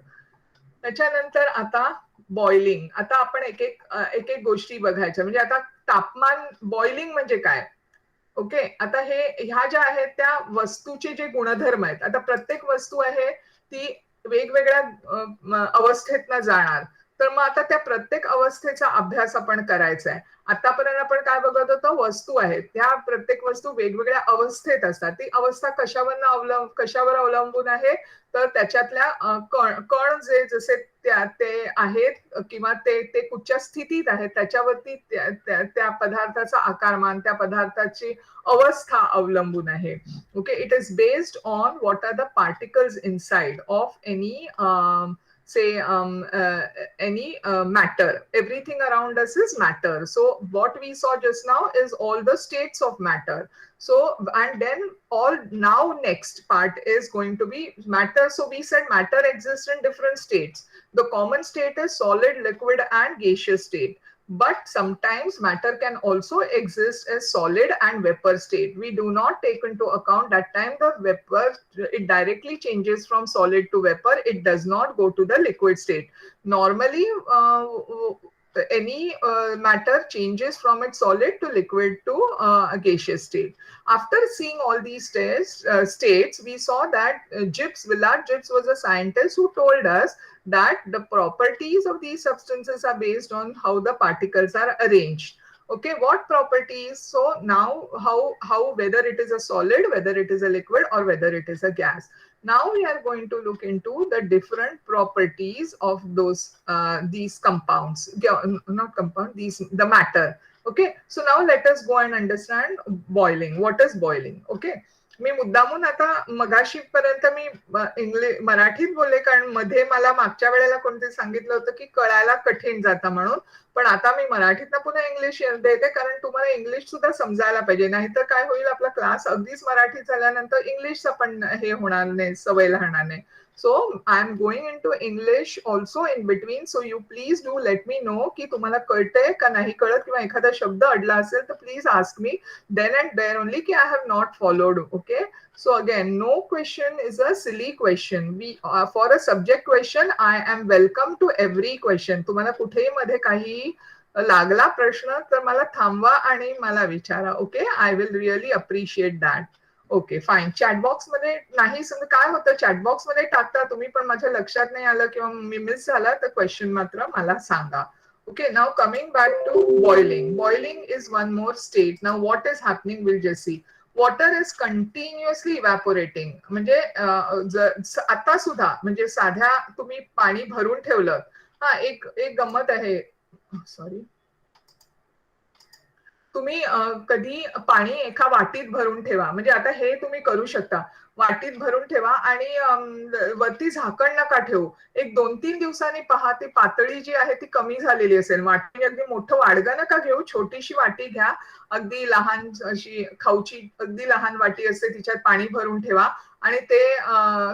त्याच्यानंतर आता बॉइलिंग. आता आपण एक गोष्टी बघायच्या. म्हणजे आता तापमान बॉइलिंग म्हणजे काय? ओके. आता ह्या ज्या आहेत त्या वस्तूचे जे गुणधर्म आहेत. आता प्रत्येक वस्तू आहे ती वेगवेगळ्या अवस्थेतनं जाणार. तर मग आता त्या प्रत्येक अवस्थेचा अभ्यास आपण करायचा आहे. आतापर्यंत आपण काय बघत होतो? वस्तू आहेत त्या प्रत्येक वस्तू वेगवेगळ्या अवस्थेत असतात. ती अवस्था कशावर अवलंबून आहे? तर त्याच्यातल्या कण जे जसे ते आहेत किंवा ते कुठच्या स्थितीत आहेत त्याच्यावरती त्या पदार्थाचा आकारमान, त्या पदार्थाची अवस्था अवलंबून आहे. Okay, it is based on what are the particles inside of any matter. Everything around us is matter. So what we saw just now is all the states of matter. So and then all now next part is going to be matter. So we said matter exists in different states. The common state is solid, liquid and gaseous state. But sometimes matter can also exist as solid and vapor state. We do not take into account that time the vapor, it directly changes from solid to vapor. It does not go to the liquid state. Normally, any matter changes from its solid to liquid to a gaseous state. After seeing all these states, we saw that Willard Gibbs was a scientist who told us that the properties of these substances are based on how the particles are arranged. Okay, what properties? So now how whether it is a solid, whether it is a liquid or whether it is a gas. Now we are going to look into the different properties of these compounds. Not compound, these the matter. Okay, so now let us go and understand boiling. What is boiling? Okay. मी मुद्दामून आता मगाशी पर्यंत मी मराठीत बोलले कारण मध्ये मला मागच्या वेळेला कोणते सांगितलं होतं की कळायला कठीण जातं म्हणून. पण आता मी मराठीतनं पुन्हा इंग्लिश देते कारण तुम्हाला इंग्लिश सुद्धा समजायला पाहिजे. नाहीतर काय होईल आपला क्लास अगदीच मराठीत झाल्यानंतर इंग्लिशचा पण हे होणार नाही, सवय राहणार नाही. So I'm going into English also in between. So you please do let me know की तुम्हाला कळतंय का नाही कळत किंवा एखादा शब्द अडला असेल तर please ask me then and there only ki I have not followed. Okay. So again, no question is a silly question. For a subject question, I am welcome to every question. तुम्हाला कुठेही मध्ये काही लागला प्रश्न तर मला थांबवा आणि मला विचारा. Okay. I will really appreciate that. Okay fine. Chatbox मध्ये नाही समजा काय होतं चॅटबॉक्स मध्ये टाकता तुम्ही पण माझ्या लक्षात नाही आलं किंवा मी मिस झाला तर क्वेश्चन मात्र मला सांगा. Okay, now coming back to boiling. Boiling is one more state. Now, what is happening? We'll just see. Water is continuously evaporating. म्हणजे आता सुद्धा म्हणजे साध्या तुम्ही पाणी भरून ठेवलं. हा एक गंमत आहे. सॉरी. तुम्ही कधी पाणी एका वाटीत भरून ठेवा. म्हणजे आता हे तुम्ही करू शकता. वाटीत भरून ठेवा आणि वरती झाकण नका ठेवू. एक 2-3 दिवसांनी पहा ती पातळी जी आहे ती कमी झालेली असेल. वाटी अगदी मोठं वाडगं नका घेऊ. छोटीशी वाटी घ्या. अगदी लहान अशी खाऊची अगदी लहान वाटी असते तिच्यात पाणी भरून ठेवा आणि ते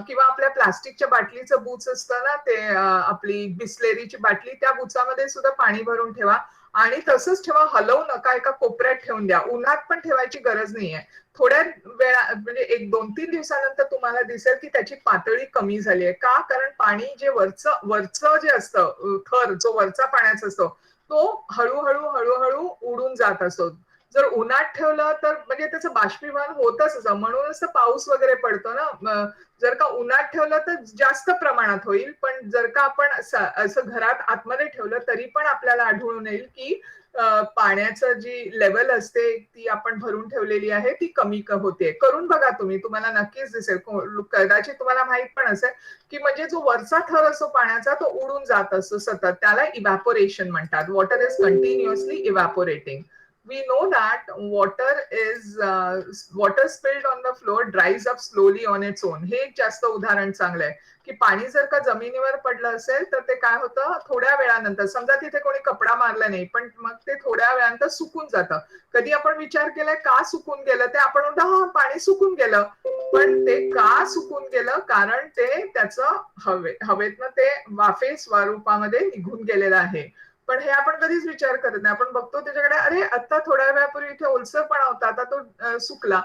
किंवा आपल्या प्लास्टिकच्या बाटलीचं बूच असतं ना ते आपली बिस्लेरीची बाटली त्या बुचामध्ये सुद्धा पाणी भरून ठेवा आणि तसंच ठेवा. हलवू नका. एका कोपऱ्यात ठेवून द्या. उन्हात पण ठेवायची गरज नाहीये. थोड्या वेळा म्हणजे एक 2-3 दिवसानंतर तुम्हाला दिसेल की त्याची पातळी कमी झाली आहे. का? कारण पाणी जे वरचं जे असतं थर जो वरचा पाण्याचा असतो तो हळूहळू उडून जात असतो. जर उन्हात ठेवलं तर म्हणजे त्याचं बाष्पीभवन होतच असं, म्हणूनच तर पाऊस वगैरे पडतो ना. जर का उन्हात ठेवलं तर जास्त प्रमाणात होईल, पण जर का आपण असं घरात आतमध्ये ठेवलं तरी पण आपल्याला आढळून येईल की पाण्याचं जी लेवल असते ती आपण भरून ठेवलेली आहे ती कमी होते. करून बघा तुम्ही, तुम्हाला नक्कीच दिसेल. कदाचित तुम्हाला माहित पण असेल की म्हणजे जो वरचा थर असतो पाण्याचा तो उडून जात असतो सतत, त्याला इव्हॅपोरेशन म्हणतात. Water is continuously evaporating. We know that water spilled on the floor dries up slowly on its own. हे एक जास्त उदाहरण चांगलं आहे की पाणी जर का जमिनीवर पडलं असेल तर ते काय होतं, थोड्या वेळानंतर, समजा तिथे कोणी कपडा मारला नाही पण मग ते थोड्या वेळानंतर सुकून जातं. कधी आपण विचार केलाय का सुकून गेलं ते? आपण म्हणतो हा पाणी सुकून गेलं, पण ते का सुकून गेलं? कारण ते त्याचं हवेतनं ते वाफे स्वरूपामध्ये निघून गेलेलं आहे. पण हे आपण कधीच विचार करत नाही. आपण बघतो त्याच्याकडे, अरे आता थोड्या वेळापूर्वी इथे ओलसरपणा होता, आता तो सुकला.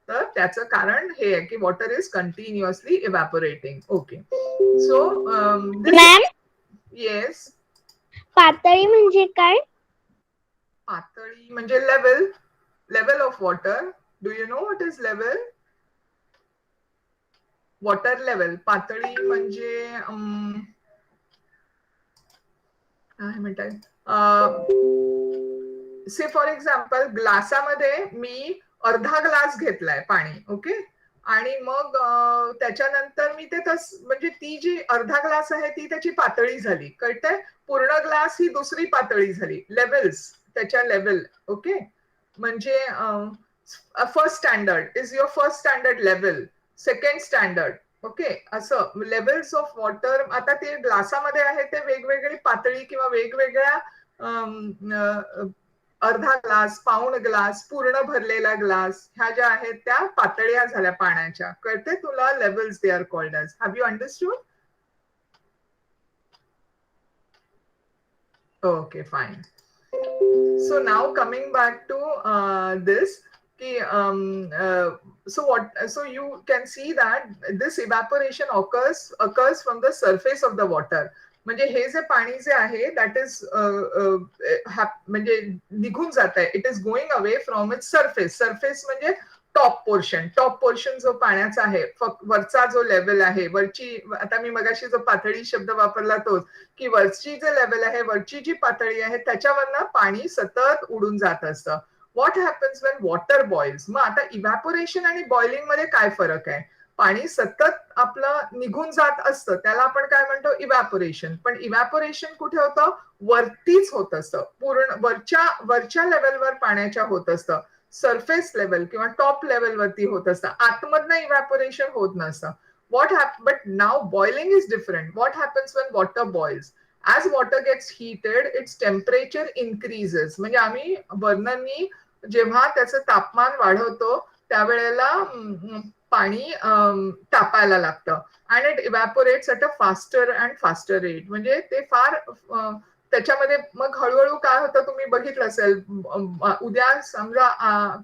तर त्याचं कारण हे आहे की water is continuously evaporating. Okay, so this. Ma'am, yes. पातळी म्हणजे काय? पातळी म्हणजे level, level of water. Do you know what is level? Water level. पातळी म्हणजे काय म्हणतात, से फॉर एक्झाम्पल ग्लासामध्ये मी अर्धा ग्लास घेतलाय पाणी, ओके, आणि मग त्याच्यानंतर मी ते म्हणजे ती जी अर्धा ग्लास आहे ती त्याची पातळी झाली, कळतंय? पूर्ण ग्लास ही दुसरी पातळी झाली. लेवल्स, त्याच्या लेवल. ओके, म्हणजे first standard is your first standard level, second standard. Okay, असं लेवल्स ऑफ वॉटर. आता ते ग्लासामध्ये आहे ते वेगवेगळी पातळी किंवा वेगवेगळ्या अर्धा ग्लास, पाऊण ग्लास, पूर्ण भरलेला ग्लास, ह्या ज्या आहेत त्या पातळ्या झाल्या पाण्याच्या. कळते तुला? Levels they are called as. Have you understood? Okay, fine. So now coming back to this, so you can see that this evaporation occurs from the surface of the water. म्हणजे हे जे पाणी जे आहे दॅट इज म्हणजे निघून जात आहे. It is going away from its surface. Surface म्हणजे टॉप पोर्शन. टॉप पोर्शन जो पाण्याचा आहे, वरचा जो लेवल आहे, वरची, आता मी मगाशी जो पातळी शब्द वापरला तोच, की वरची जे लेवल आहे, वरची जी पातळी आहे त्याच्यावरनं पाणी सतत उडून जात असतं. What happens when water boils? मग आता इव्हॅपोरेशन आणि बॉइलिंग मध्ये काय फरक आहे? पाणी सतत आपलं निघून जात असतं, त्याला आपण काय म्हणतो? इव्हॅपोरेशन. पण इव्हॅपोरेशन कुठे होतं? वरतीच होत असतं. पूर्ण वरच्या लेवलवर पाण्याच्या होत असतं. सरफेस लेवल किंवा टॉप लेवलवरती होत असतं. आतमधनं इव्हॅपोरेशन होत नसतं. But now boiling is different. What happens when water boils? As water gets heated, its temperature increases. म्हणजे आम्ही बर्नरनी जेव्हा त्याचं तापमान वाढवतो त्यावेळेला पाणी तापायला लागतं. And it evaporates at a faster and faster rate. म्हणजे ते फार त्याच्यामध्ये मग हळूहळू काय होतं, तुम्ही बघितलं असेल, उद्या समजा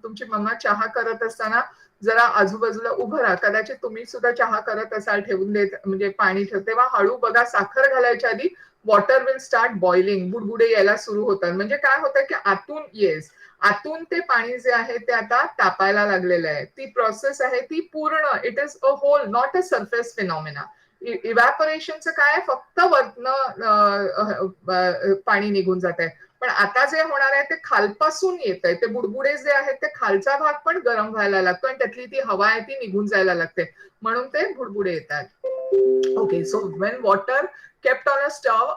तुमची मम्मा चहा करत असताना जरा आजूबाजूला उभं राहा. कदाचित तुम्ही सुद्धा चहा करत असाल, ठेवून देत म्हणजे पाणी ठेव, तेव्हा हळू बघा, साखर घालायच्या आधी वॉटर विल स्टार्ट बॉइलिंग. बुडबुडे यायला सुरू होतात. म्हणजे काय होतं की आतून ते पाणी जे आहे ते आता तापायला लागलेलं आहे. ती प्रोसेस आहे ती पूर्ण, it is a whole, not a surface phenomena. इव्हॅपोरेशनचं काय, फक्त वरनं पाणी निघून जात आहे. पण आता जे होणार आहे ते खालपासून येत आहे. ते बुडबुडे जे आहेत ते खालचा भाग पण गरम व्हायला लागतो आणि त्यातली ती हवा आहे ती निघून जायला लागते, म्हणून ते बुडबुडे येतात. Okay, so when water kept on a stove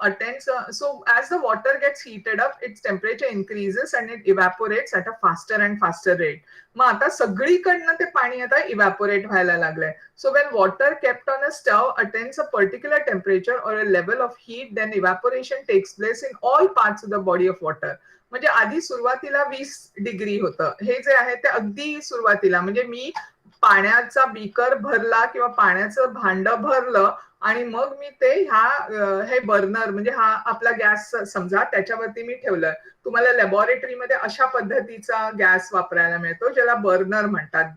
so as the water gets heated up, its temperature increases and it evaporates at a faster and faster rate. मग आता सगळीकडनं ते पाणी आता इव्हॅपोरेट व्हायला लागलंय. So when water kept on a stove attains a particular temperature or a level of heat, then evaporation takes place in all parts of the body of water. म्हणजे आधी सुरुवातीला 20 डिग्री होतं. हे जे आहे ते अगदी सुरुवातीला, म्हणजे मी पाण्याचा बीकर भरला किंवा पाण्याचं भांड भरलं आणि मग मी ते हे बर्नर, म्हणजे हा आपला गॅस समजा, त्याच्यावरती मी ठेवलं. तुम्हाला लॅबोरेटरीमध्ये अशा पद्धतीचा गॅस वापरायला मिळतो ज्याला बर्नर म्हणतात.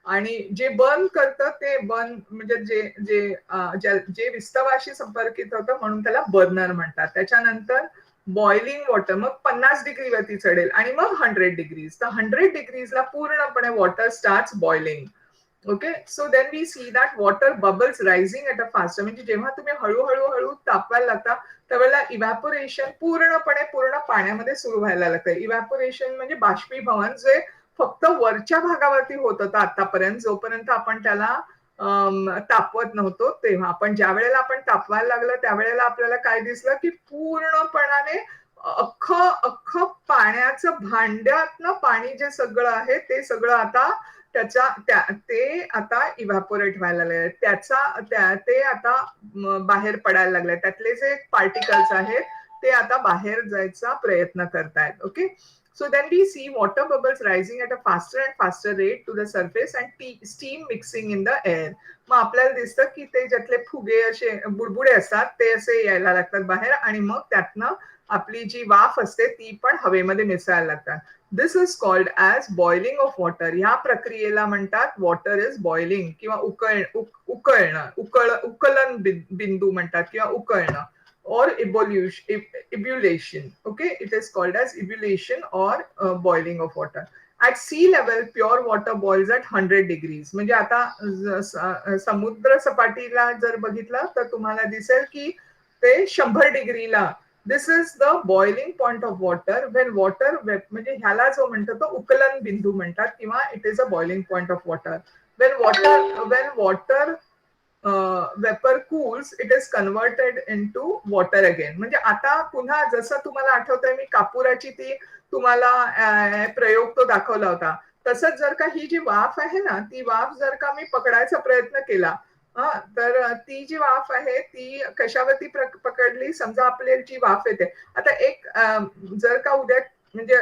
आणि जे बर्न करतं ते म्हणजे जे विस्तवाशी संपर्कित होतं म्हणून त्याला बर्नर म्हणतात. त्याच्यानंतर बॉइलिंग वॉटर मग 50 डिग्री वरती चढेल आणि मग 100 डिग्रीज. तर 100 डिग्रीजला पूर्णपणे water starts boiling. Okay, so then we see that water bubbles rising at a fast, म्हणजे जेव्हा तुम्ही हळूहळू हळू तापवायला लागता त्यावेळेला इव्हॅपोरेशन पूर्ण पाण्यामध्ये सुरू व्हायला लागतं. इव्हॅपोरेशन म्हणजे बाष्पीभवन, जे फक्त वरच्या भागावरती होत होतं आतापर्यंत, जोपर्यंत आपण त्याला तापवत नव्हतो तेव्हा. पण ज्या वेळेला आपण तापवायला लागलं त्यावेळेला आपल्याला काय दिसलं की पूर्णपणाने अख्खं अख्खं पाण्याचं भांड्यातनं पाणी जे सगळं आहे ते सगळं आता ते आता इव्हॅपोरेट व्हायला लागले, ते आता बाहेर पडायला लागले, त्यातले जे पार्टिकल्स आहेत ते आता बाहेर जायचा प्रयत्न करतायत. Okay, so then we see water bubbles rising at a faster and faster rate to the surface and steam mixing in the air. मग आपल्याला दिसतं की ते ज्यातले फुगे असे बुडबुडे असतात ते असे यायला लागतात बाहेर आणि मग त्यातनं आपली जी वाफ असते ती पण हवेमध्ये मिसळायला लागतात. This is called as boiling of water. ह्या प्रक्रियेला म्हणतात वॉटर इज बॉइलिंग किंवा उकलन बिंदू म्हणतात किंवा उकळणं, or ebullition. Okay, it is called as ebullition or boiling of water. At sea level pure water boils at 100 degrees. म्हणजे आता समुद्र सपाटीला जर बघितलं तर तुम्हाला दिसेल की ते 100 डिग्रीला. This is the boiling point of water when water म्हणजे ह्याला जो म्हणतो तो उकलन बिंदू म्हणतात किंवा it is a boiling point of water. When water vapour cools it is converted into water again. म्हणजे आता पुन्हा जसं तुम्हाला आठवतंय मी कापुराची ती तुम्हाला प्रयोग तो दाखवला होता, तसंच जर का ही जी वाफ आहे ना ती वाफ जर का मी पकडायचा प्रयत्न केला, तर ती जी वाफ आहे ती कशावरती पकडली, समजा आपल्याला जी वाफ येते आता एक जर का उद्या म्हणजे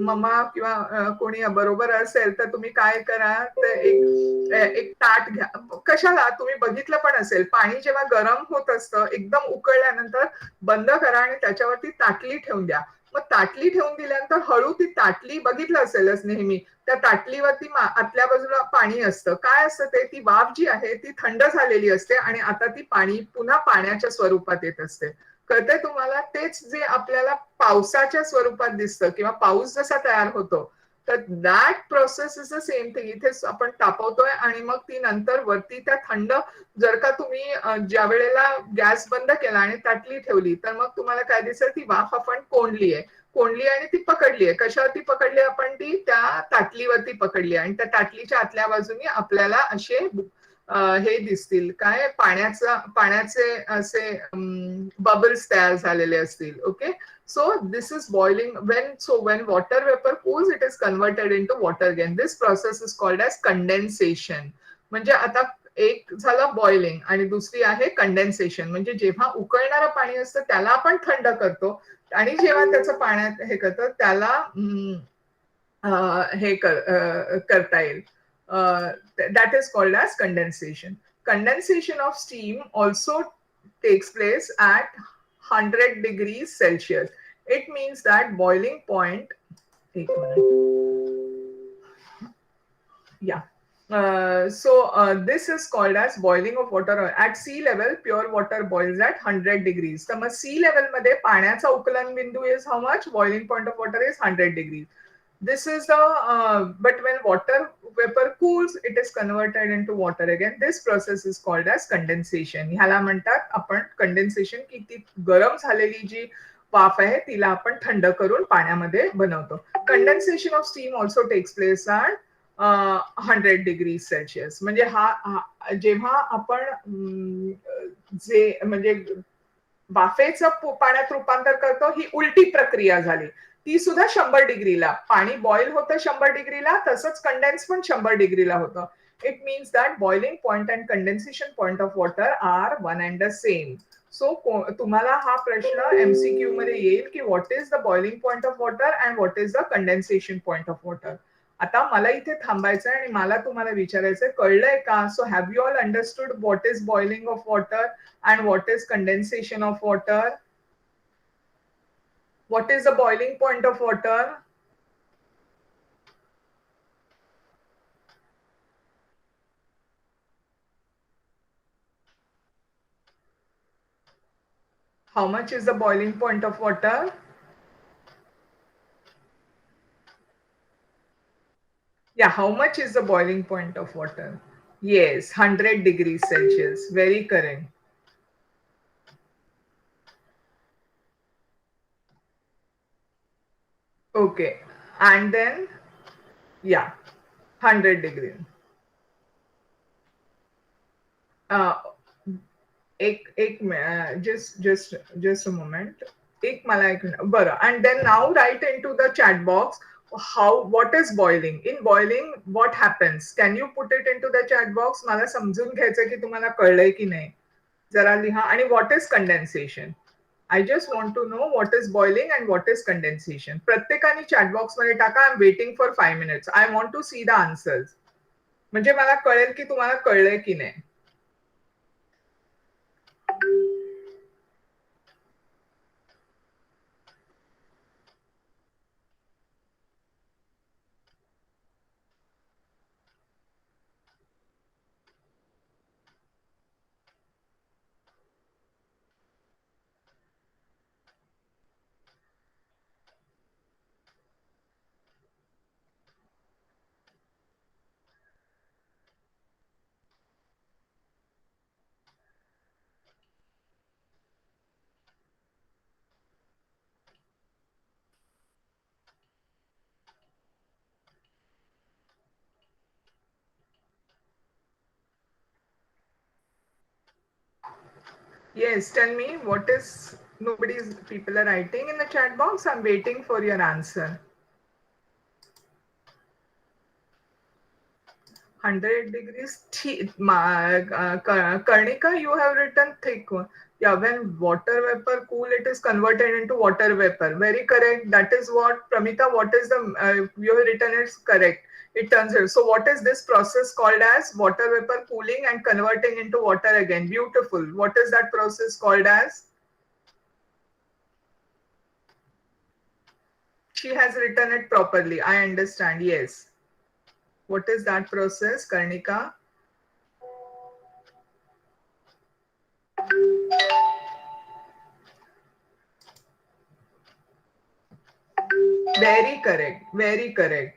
मम्मा किंवा कोणी बरोबर असेल तर तुम्ही काय करा, तर एक ताट घ्या. कशाला तुम्ही बघितलं पण असेल पाणी जेव्हा गरम होत असतं एकदम उकळल्यानंतर बंद करा आणि त्याच्यावरती ताटली ठेवून द्या. मग ताटली ठेवून दिल्यानंतर हळू ती ताटली बघितलं असेलच नेहमी, त्या ताटलीवरती आतल्या बाजूला पाणी असतं. काय असतं ते, ती वाफ जी आहे ती थंड झालेली असते आणि आता ती पाणी पुन्हा पाण्याच्या स्वरूपात येत असते. कळतंय तुम्हाला? तेच जे आपल्याला पावसाच्या स्वरूपात दिसतं किंवा पाऊस जसा तयार होतो, तर that process is the same thing. इथे आपण तापवतोय आणि मग ती नंतर वरती त्या थंड, जर का तुम्ही ज्या वेळेला गॅस बंद केला आणि ताटली ठेवली तर मग तुम्हाला काय दिसेल, ती वाफ आपण कोंडली आणि ती पकडली आहे. कशावरती पकडली आपण, ती त्या ताटलीवरती पकडली आणि त्या ताटलीच्या आतल्या बाजूनी आपल्याला असे हे दिसतील, काय पाण्याचे असे बबल्स तयार झालेले असतील. Okay, so this is boiling. When water vapor cools it is converted into water again. This process is called as condensation. म्हणजे आता एक झालं बॉइलिंग आणि दुसरी आहे कंडेन्सेशन. म्हणजे जेव्हा उकळणारं पाणी असतं त्याला आपण थंड करतो आणि जेव्हा त्याचं पाण्यात हे करतो त्याला करता येईल. That is called as condensation. Condensation of steam also takes place at 100 degrees Celsius. It means that boiling point, एक minute. Yeah. This is called as boiling of water. At sea level, pure water boils at 100 degrees. तर मग sea level मध्ये पाण्याचा उकलन बिंदू is how much? Boiling point of water is 100 degrees. This is but when water vapor cools, it is converted into water again. This process is called as condensation. ह्याला म्हणतात आपण condensation, की ती गरम झालेली जी वाफ आहे तिला आपण थंड करून पाण्यामध्ये बनवतो. Condensation of steam also takes place at 100 degree Celsius. म्हणजे जेव्हा आपण जे म्हणजे वाफेचं पाण्यात रूपांतर करतो, ही उलटी प्रक्रिया झाली. ती सुद्धा 100 डिग्रीला. पाणी बॉईल होतं 100 डिग्रीला, तसंच कंडेन्स पण 100 डिग्रीला होतं. It means that boiling point and condensation point of water are one and the same. So तुम्हाला हा प्रश्न एमसीक्यू मध्ये येईल की what is the boiling point of water and what is the condensation point of water. आता मला इथे थांबायचं आणि मला तुम्हाला विचारायचं, कळलंय का? So have you all understood what is boiling of water and what is condensation of water? What is the boiling point of water? How much is the boiling point of water? Yeah, how much is the boiling point of water? Yes, 100 degrees Celsius. Very correct. Okay. And then, yeah, 100 degrees. Uh, just a moment. एक मला एक बरं. And then now write into the chat box what is boiling. In boiling, what happens? Can you put it into the chat box? मला समजून घ्यायचं की तुम्हाला कळलंय की नाही. जरा लिहा. आणि what is condensation? I just want to know what is boiling and what is condensation. प्रत्येकाने chat box मध्ये टाका. I'm waiting for 5 minutes. I want to see the answers. म्हणजे मला कळेल की तुम्हाला कळलंय की नाही. Yes, tell me what is nobody's people are writing in the chat box. I'm waiting for your answer. 100 degrees. Karnika, you have written thick. Yeah, when water vapor cool, it is converted into water vapor. Very correct. That is what, Pramita, what is the, you have written is correct. It turns out. So what is this process called as? Water vapor cooling and converting into water again. Beautiful. What is that process called as? She has written it properly. I understand. Yes. What is that process, Karnika? Very correct. Very correct.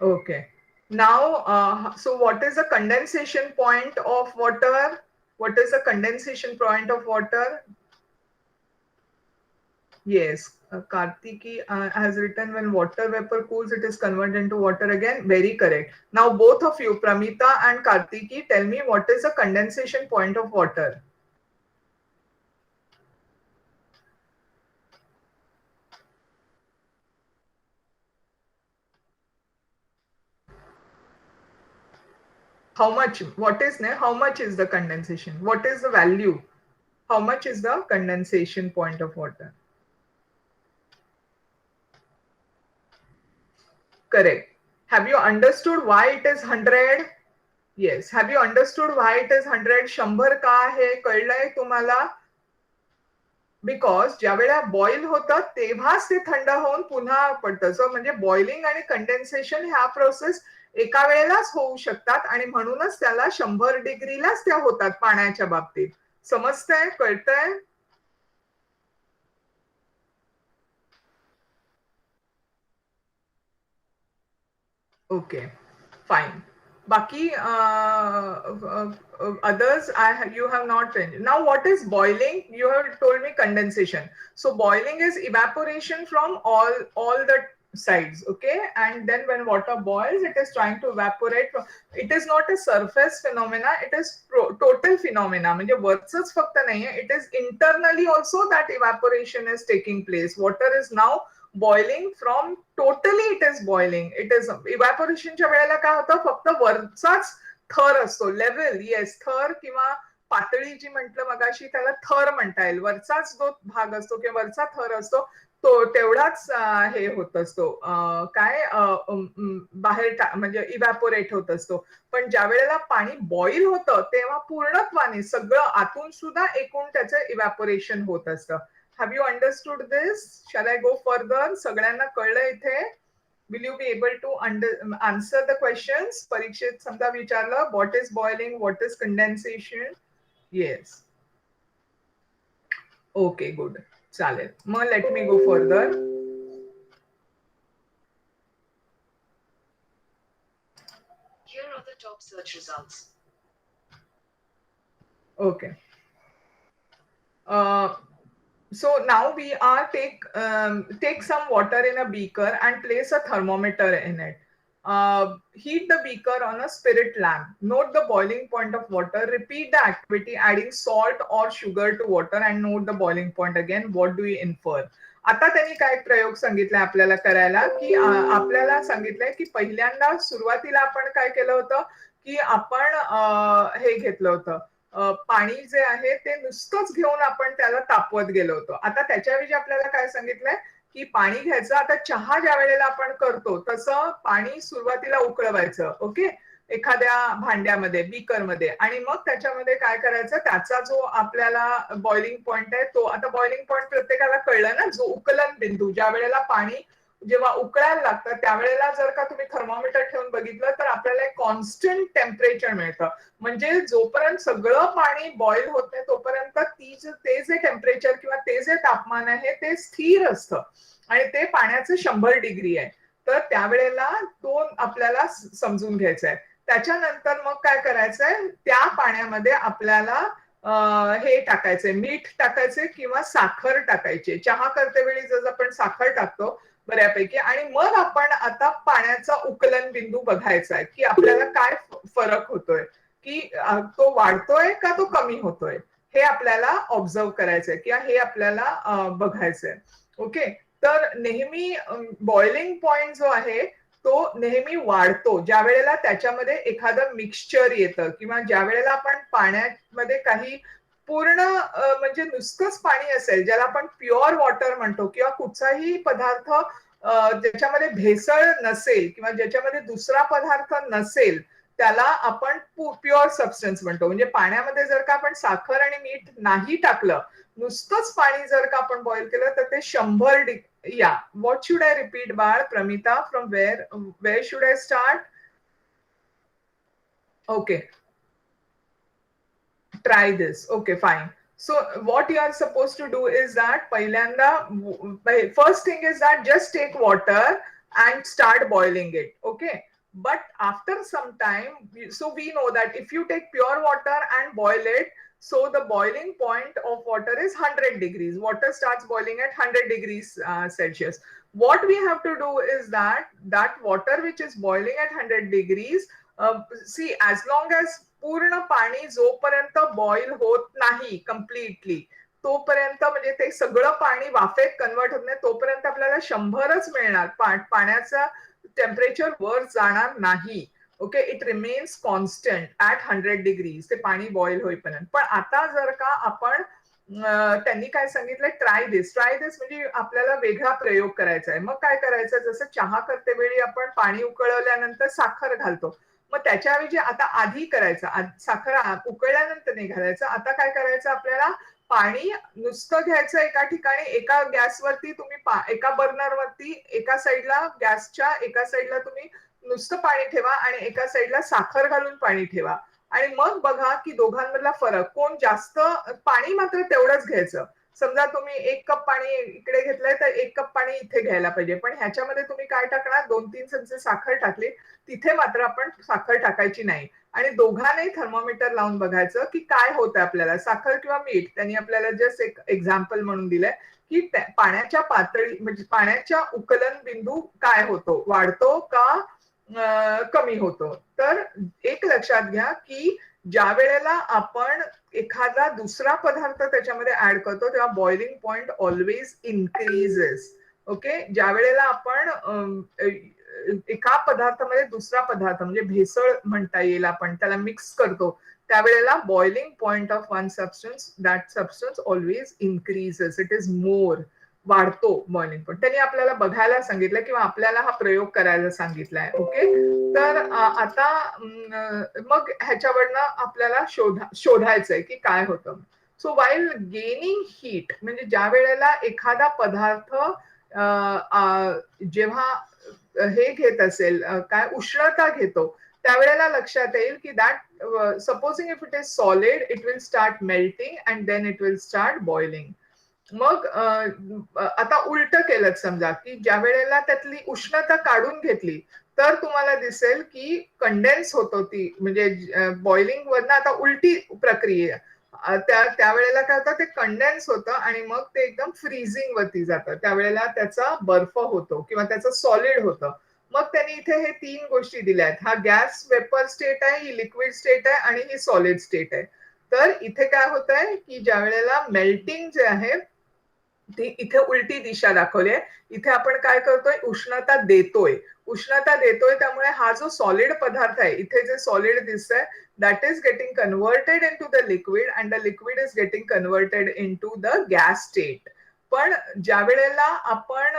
Okay. Now, so what is the condensation point of water? What is the condensation point of water? Yes, Kartiki has written when water vapor cools, it is converted into water again. Very correct. Now, both of you, Pramita and Kartiki, tell me what is the condensation point of water? How much? What is how much is the condensation? What is the value? How much is the condensation point of water? Correct. Have you understood why it is 100? Yes. Have you understood why it is 100? 100 का आहे कळलंय तुम्हाला? Because ज्या वेळेला boil होतं तेव्हाच ते थंड होऊन पुन्हा पडतं. सो म्हणजे बॉइलिंग आणि कंडेन्सेशन ह्या प्रोसेस एका वेळेलाच होऊ शकतात आणि म्हणूनच त्याला 100 डिग्रीलाच त्या होतात पाण्याच्या बाबतीत. समजतंय? कळतंय? Okay, fine. Baki, others, you have not trained. Now, what is boiling? You have told me condensation. So, boiling is evaporation from all the sides, okay? And then when water boils, it is trying to evaporate. It is not a surface phenomena. It is total phenomena. म्हणजे वरचंच फक्त नाहीये. It is internally also that evaporation is taking place. Water is now boiling from totally it is boiling. It is इव्हॅपोरेशनच्या वेळेला काय होतं फक्त वरचाच थर असतो. लेवल येस थर किंवा पातळी जी म्हटलं मगाशी त्याला थर म्हणता येईल. वरचाच जो भाग असतो किंवा वरचा थर असतो तो तेवढाच हे होत असतो काय बाहेर म्हणजे इव्हॅपोरेट होत असतो. पण ज्या वेळेला पाणी बॉईल होतं तेव्हा पूर्णत्वाने सगळं आतून सुद्धा एकूण त्याचं इव्हॅपोरेशन होत असतं. Have you understood this? Shall I go further? सगळ्यांना कळलं इथे? Will you be able to answer the questions? परीक्षेत समजा विचारलं what is boiling, what is condensation? Yes. Okay good, चालेल. मग let me go further. Here are the top search results. Okay. So now we are take some water in a beaker and place a thermometer in it. Heat the beaker on a spirit lamp. Note the boiling point of water. Repeat the activity adding salt or sugar to water and note the boiling point again. What do you infer? आता त्यांनी काय प्रयोग सांगितलाय आपल्याला करायला, की आपल्याला सांगितलंय की पहिल्यांदा सुरुवातीला आपण काय केलं होतं, की आपण हे घेतलं होतं, पाणी जे आहे ते नुसतंच घेऊन आपण त्याला तापवत गेलो होतो. आता त्याच्याऐवजी आपल्याला काय सांगितलंय, की पाणी घ्यायचं. आता चहा ज्या वेळेला आपण करतो तसं पाणी सुरुवातीला उकळवायचं, ओके, एखाद्या भांड्यामध्ये, बीकरमध्ये, आणि मग त्याच्यामध्ये काय करायचं, त्याचा जो आपल्याला बॉइलिंग पॉइंट आहे तो, आता बॉइलिंग पॉइंट प्रत्येकाला कळलं ना, जो उकलन बिंदू, ज्या वेळेला पाणी जेव्हा उकळायला लागतं त्यावेळेला जर का तुम्ही थर्मोमीटर ठेवून बघितलं तर आपल्याला एक कॉन्स्टंट टेम्परेचर मिळतं. म्हणजे जोपर्यंत सगळं पाणी बॉईल होत नाही तोपर्यंत ते जे टेम्परेचर किंवा ते जे तापमान आहे ते स्थिर असतं आणि ते पाण्याचं 100 डिग्री आहे. तर त्यावेळेला तो आपल्याला समजून घ्यायचा आहे. त्याच्यानंतर मग काय करायचंय, त्या पाण्यामध्ये आपल्याला हे टाकायचंय, मीठ टाकायचे किंवा साखर टाकायची. चहा करते वेळी जर आपण साखर टाकतो बऱ्यापैकी, आणि मग आपण आता पाण्याचा उकलन बिंदू बघायचा आहे, की आपल्याला काय फरक होतोय, की तो वाढतोय का तो कमी होतोय, हे आपल्याला ऑब्झर्व करायचंय किंवा हे आपल्याला बघायचंय. ओके. तर नेहमी बॉइलिंग पॉइंट जो आहे तो नेहमी वाढतो ज्या वेळेला त्याच्यामध्ये एखादं मिक्सचर येतं, किंवा ज्या वेळेला आपण पाण्यामध्ये काही पूर्ण म्हणजे नुसतंच पाणी असेल, ज्याला आपण प्युअर वॉटर म्हणतो, किंवा कुठचाही पदार्थ ज्याच्यामध्ये भेसळ नसेल किंवा ज्याच्यामध्ये दुसरा पदार्थ नसेल, त्याला आपण प्युअर सबस्टन्स म्हणतो. म्हणजे पाण्यामध्ये जर का आपण साखर आणि मीठ नाही टाकलं, नुसतंच पाणी जर का आपण बॉईल केलं तर ते 100 डिग्री. या, what should I repeat Bal Pramita, from where should I start? Okay, try this. Okay, fine. So what you are supposed to do is that pailanda, first thing is that just take water and start boiling it. Okay. But after some time, so we know that if you take pure water and boil it, so the boiling point of water is 100 degrees. Water starts boiling at 100 degrees Celsius. What we have to do is that water which is boiling at 100 degrees, see as long as पूर्ण पाणी जोपर्यंत boil होत नाही completely, तोपर्यंत म्हणजे ते सगळं पाणी वाफेत कन्वर्ट होत नाही तोपर्यंत आपल्याला 100च मिळणार. पाण्याचं टेम्परेचर वर जाणार नाही. Okay, it remains constant at 100 degrees ते पाणी बॉईल होईपर्यंत. पण आता जर का आपण त्यांनी काय सांगितलं, ट्राय दिस म्हणजे आपल्याला वेगळा प्रयोग करायचा आहे. मग काय करायचं, जसं चहा करते वेळी आपण पाणी उकळवल्यानंतर साखर घालतो, मग त्याच्याऐवजी आता आधी करायचं, साखर उकळल्यानंतर नाही घालायचं. आता काय करायचं, आपल्याला पाणी नुसतं घ्यायचं एका ठिकाणी, एका गॅसवरती तुम्ही एका बर्नरवरती एका साईडला, गॅसच्या एका साईडला तुम्ही नुसतं पाणी ठेवा आणि एका साईडला साखर घालून पाणी ठेवा, आणि मग बघा की दोघांमधला फरक, कोण जास्त. पाणी मात्र तेवढंच घ्यायचं. समजा तुम्ही 1 कप पाणी इकडे घेतलंय तर 1 कप पाणी इथे घ्यायला पाहिजे, पण ह्याच्यामध्ये तुम्ही काय टाकणार, 2-3 चमचे साखर टाकली, तिथे मात्र आपण साखर टाकायची नाही. आणि दोघांनाही थर्मोमीटर लावून बघायचं की काय होतं आपल्याला, साखर किंवा मीठ. त्यांनी आपल्याला जस्ट एक एक्झाम्पल म्हणून दिलंय की पाण्याच्या पातळी म्हणजे पाण्याच्या उकलन बिंदू काय होतो, वाढतो का कमी होतो. तर एक लक्षात घ्या की ज्या वेळेला आपण एखादा दुसरा पदार्थ त्याच्यामध्ये ऍड करतो तेव्हा boiling point always increases. Okay, ज्या वेळेला आपण एका पदार्थामध्ये दुसरा पदार्थ म्हणजे भेसळ म्हणता येईल, आपण त्याला मिक्स करतो, त्यावेळेला boiling point of one substance, that substance always increases, it is more, वाढतो बॉइलिंग पॉइंट. त्यांनी आपल्याला बघायला सांगितलं किंवा आपल्याला हा प्रयोग करायला सांगितलाय. ओके, तर आता मग ह्याच्यावरनं आपल्याला शोधायचंय की काय होतं. सो वाईल गेनिंग हीट, म्हणजे ज्या वेळेला एखादा पदार्थ जेव्हा हे घेत असेल, काय उष्णता घेतो, त्यावेळेला लक्षात येईल की that supposing if it is solid, it will start melting and then it will start boiling. मग आता उलट केलं समजा की ज्या वेळेला त्यातली उष्णता काढून घेतली तर तुम्हाला दिसेल की कंडेन्स होतो ती म्हणजे बॉइलिंग वरनं आता उलटी प्रक्रिया त्यावेळेला काय होतं ते कंडेन्स होतं आणि मग ते एकदम फ्रीजिंग वरती जातं त्यावेळेला त्याचा बर्फ होतो किंवा त्याचं सॉलिड होतं मग त्यांनी इथे हे 3 गोष्टी दिल्या आहेत हा गॅस वेपर स्टेट आहे ही लिक्विड स्टेट आहे आणि ही सॉलिड स्टेट आहे तर इथे काय होत आहे की ज्या वेळेला मेल्टिंग जे आहे ती इथे उलटी दिशा दाखवली आहे इथे आपण काय करतोय उष्णता देतोय त्यामुळे हा जो सॉलिड पदार्थ आहे इथे जे सॉलिड दिसतंय that is getting converted into the liquid and the liquid is getting converted into the gas state पण ज्या वेळेला आपण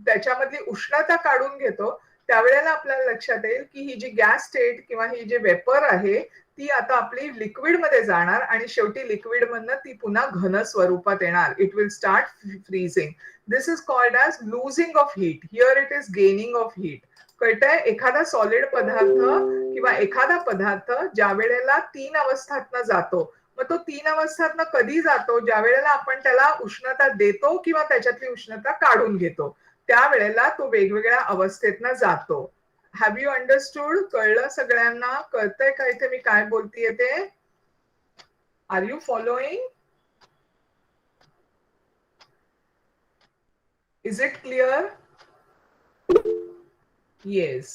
त्याच्यामधली उष्णता काढून घेतो त्यावेळेला आपल्याला लक्षात येईल की ही जी गॅस स्टेट किंवा ही जी वेपर आहे ती आता आपली लिक्विड मध्ये जाणार आणि शेवटी लिक्विड मधनं ती पुन्हा घन स्वरूपात येणार it will start freezing this is called as losing of heat here it is gaining of heat कळतंय एखादा सॉलिड पदार्थ किंवा एखादा पदार्थ ज्या वेळेला 3 अवस्थातनं जातो मग तो 3 अवस्थातनं कधी जातो ज्या वेळेला आपण त्याला उष्णता देतो किंवा त्याच्यातली उष्णता काढून घेतो त्यावेळेला तो वेगवेगळ्या अवस्थेतनं जातो हॅव यू अंडरस्टूड कळलं सगळ्यांना कळतंय का इथे मी काय बोलतीये ते are you following is it clear yes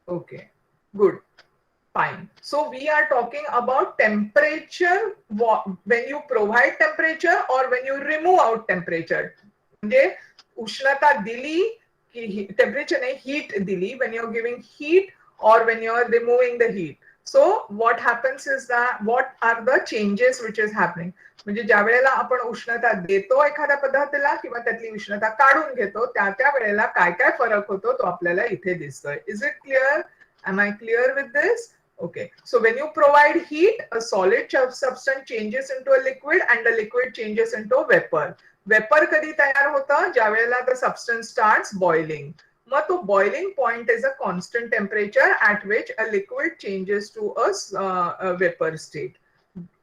okay good fine so we are talking about temperature when you provide temperature or when you remove out temperature म्हणजे उष्णता दिली की टेम्परेचर नाही हीट दिली when you're giving heat or when you're removing the heat so what happens is that what are the changes which is happening म्हणजे ज्या वेळेला आपण उष्णता देतो एखाद्या पदार्थाला किंवा त्यातली उष्णता काढून घेतो त्या वेळेला काय काय फरक होतो तो आपल्याला इथे दिसतोय is it clear am I clear with this okay so when you provide heat a solid substance changes into a liquid and the liquid changes into vapor vapour कधी तयार होतं ज्या वेळेला the substance starts boiling मग तो boiling point is a constant temperature at which a liquid changes to a vapor state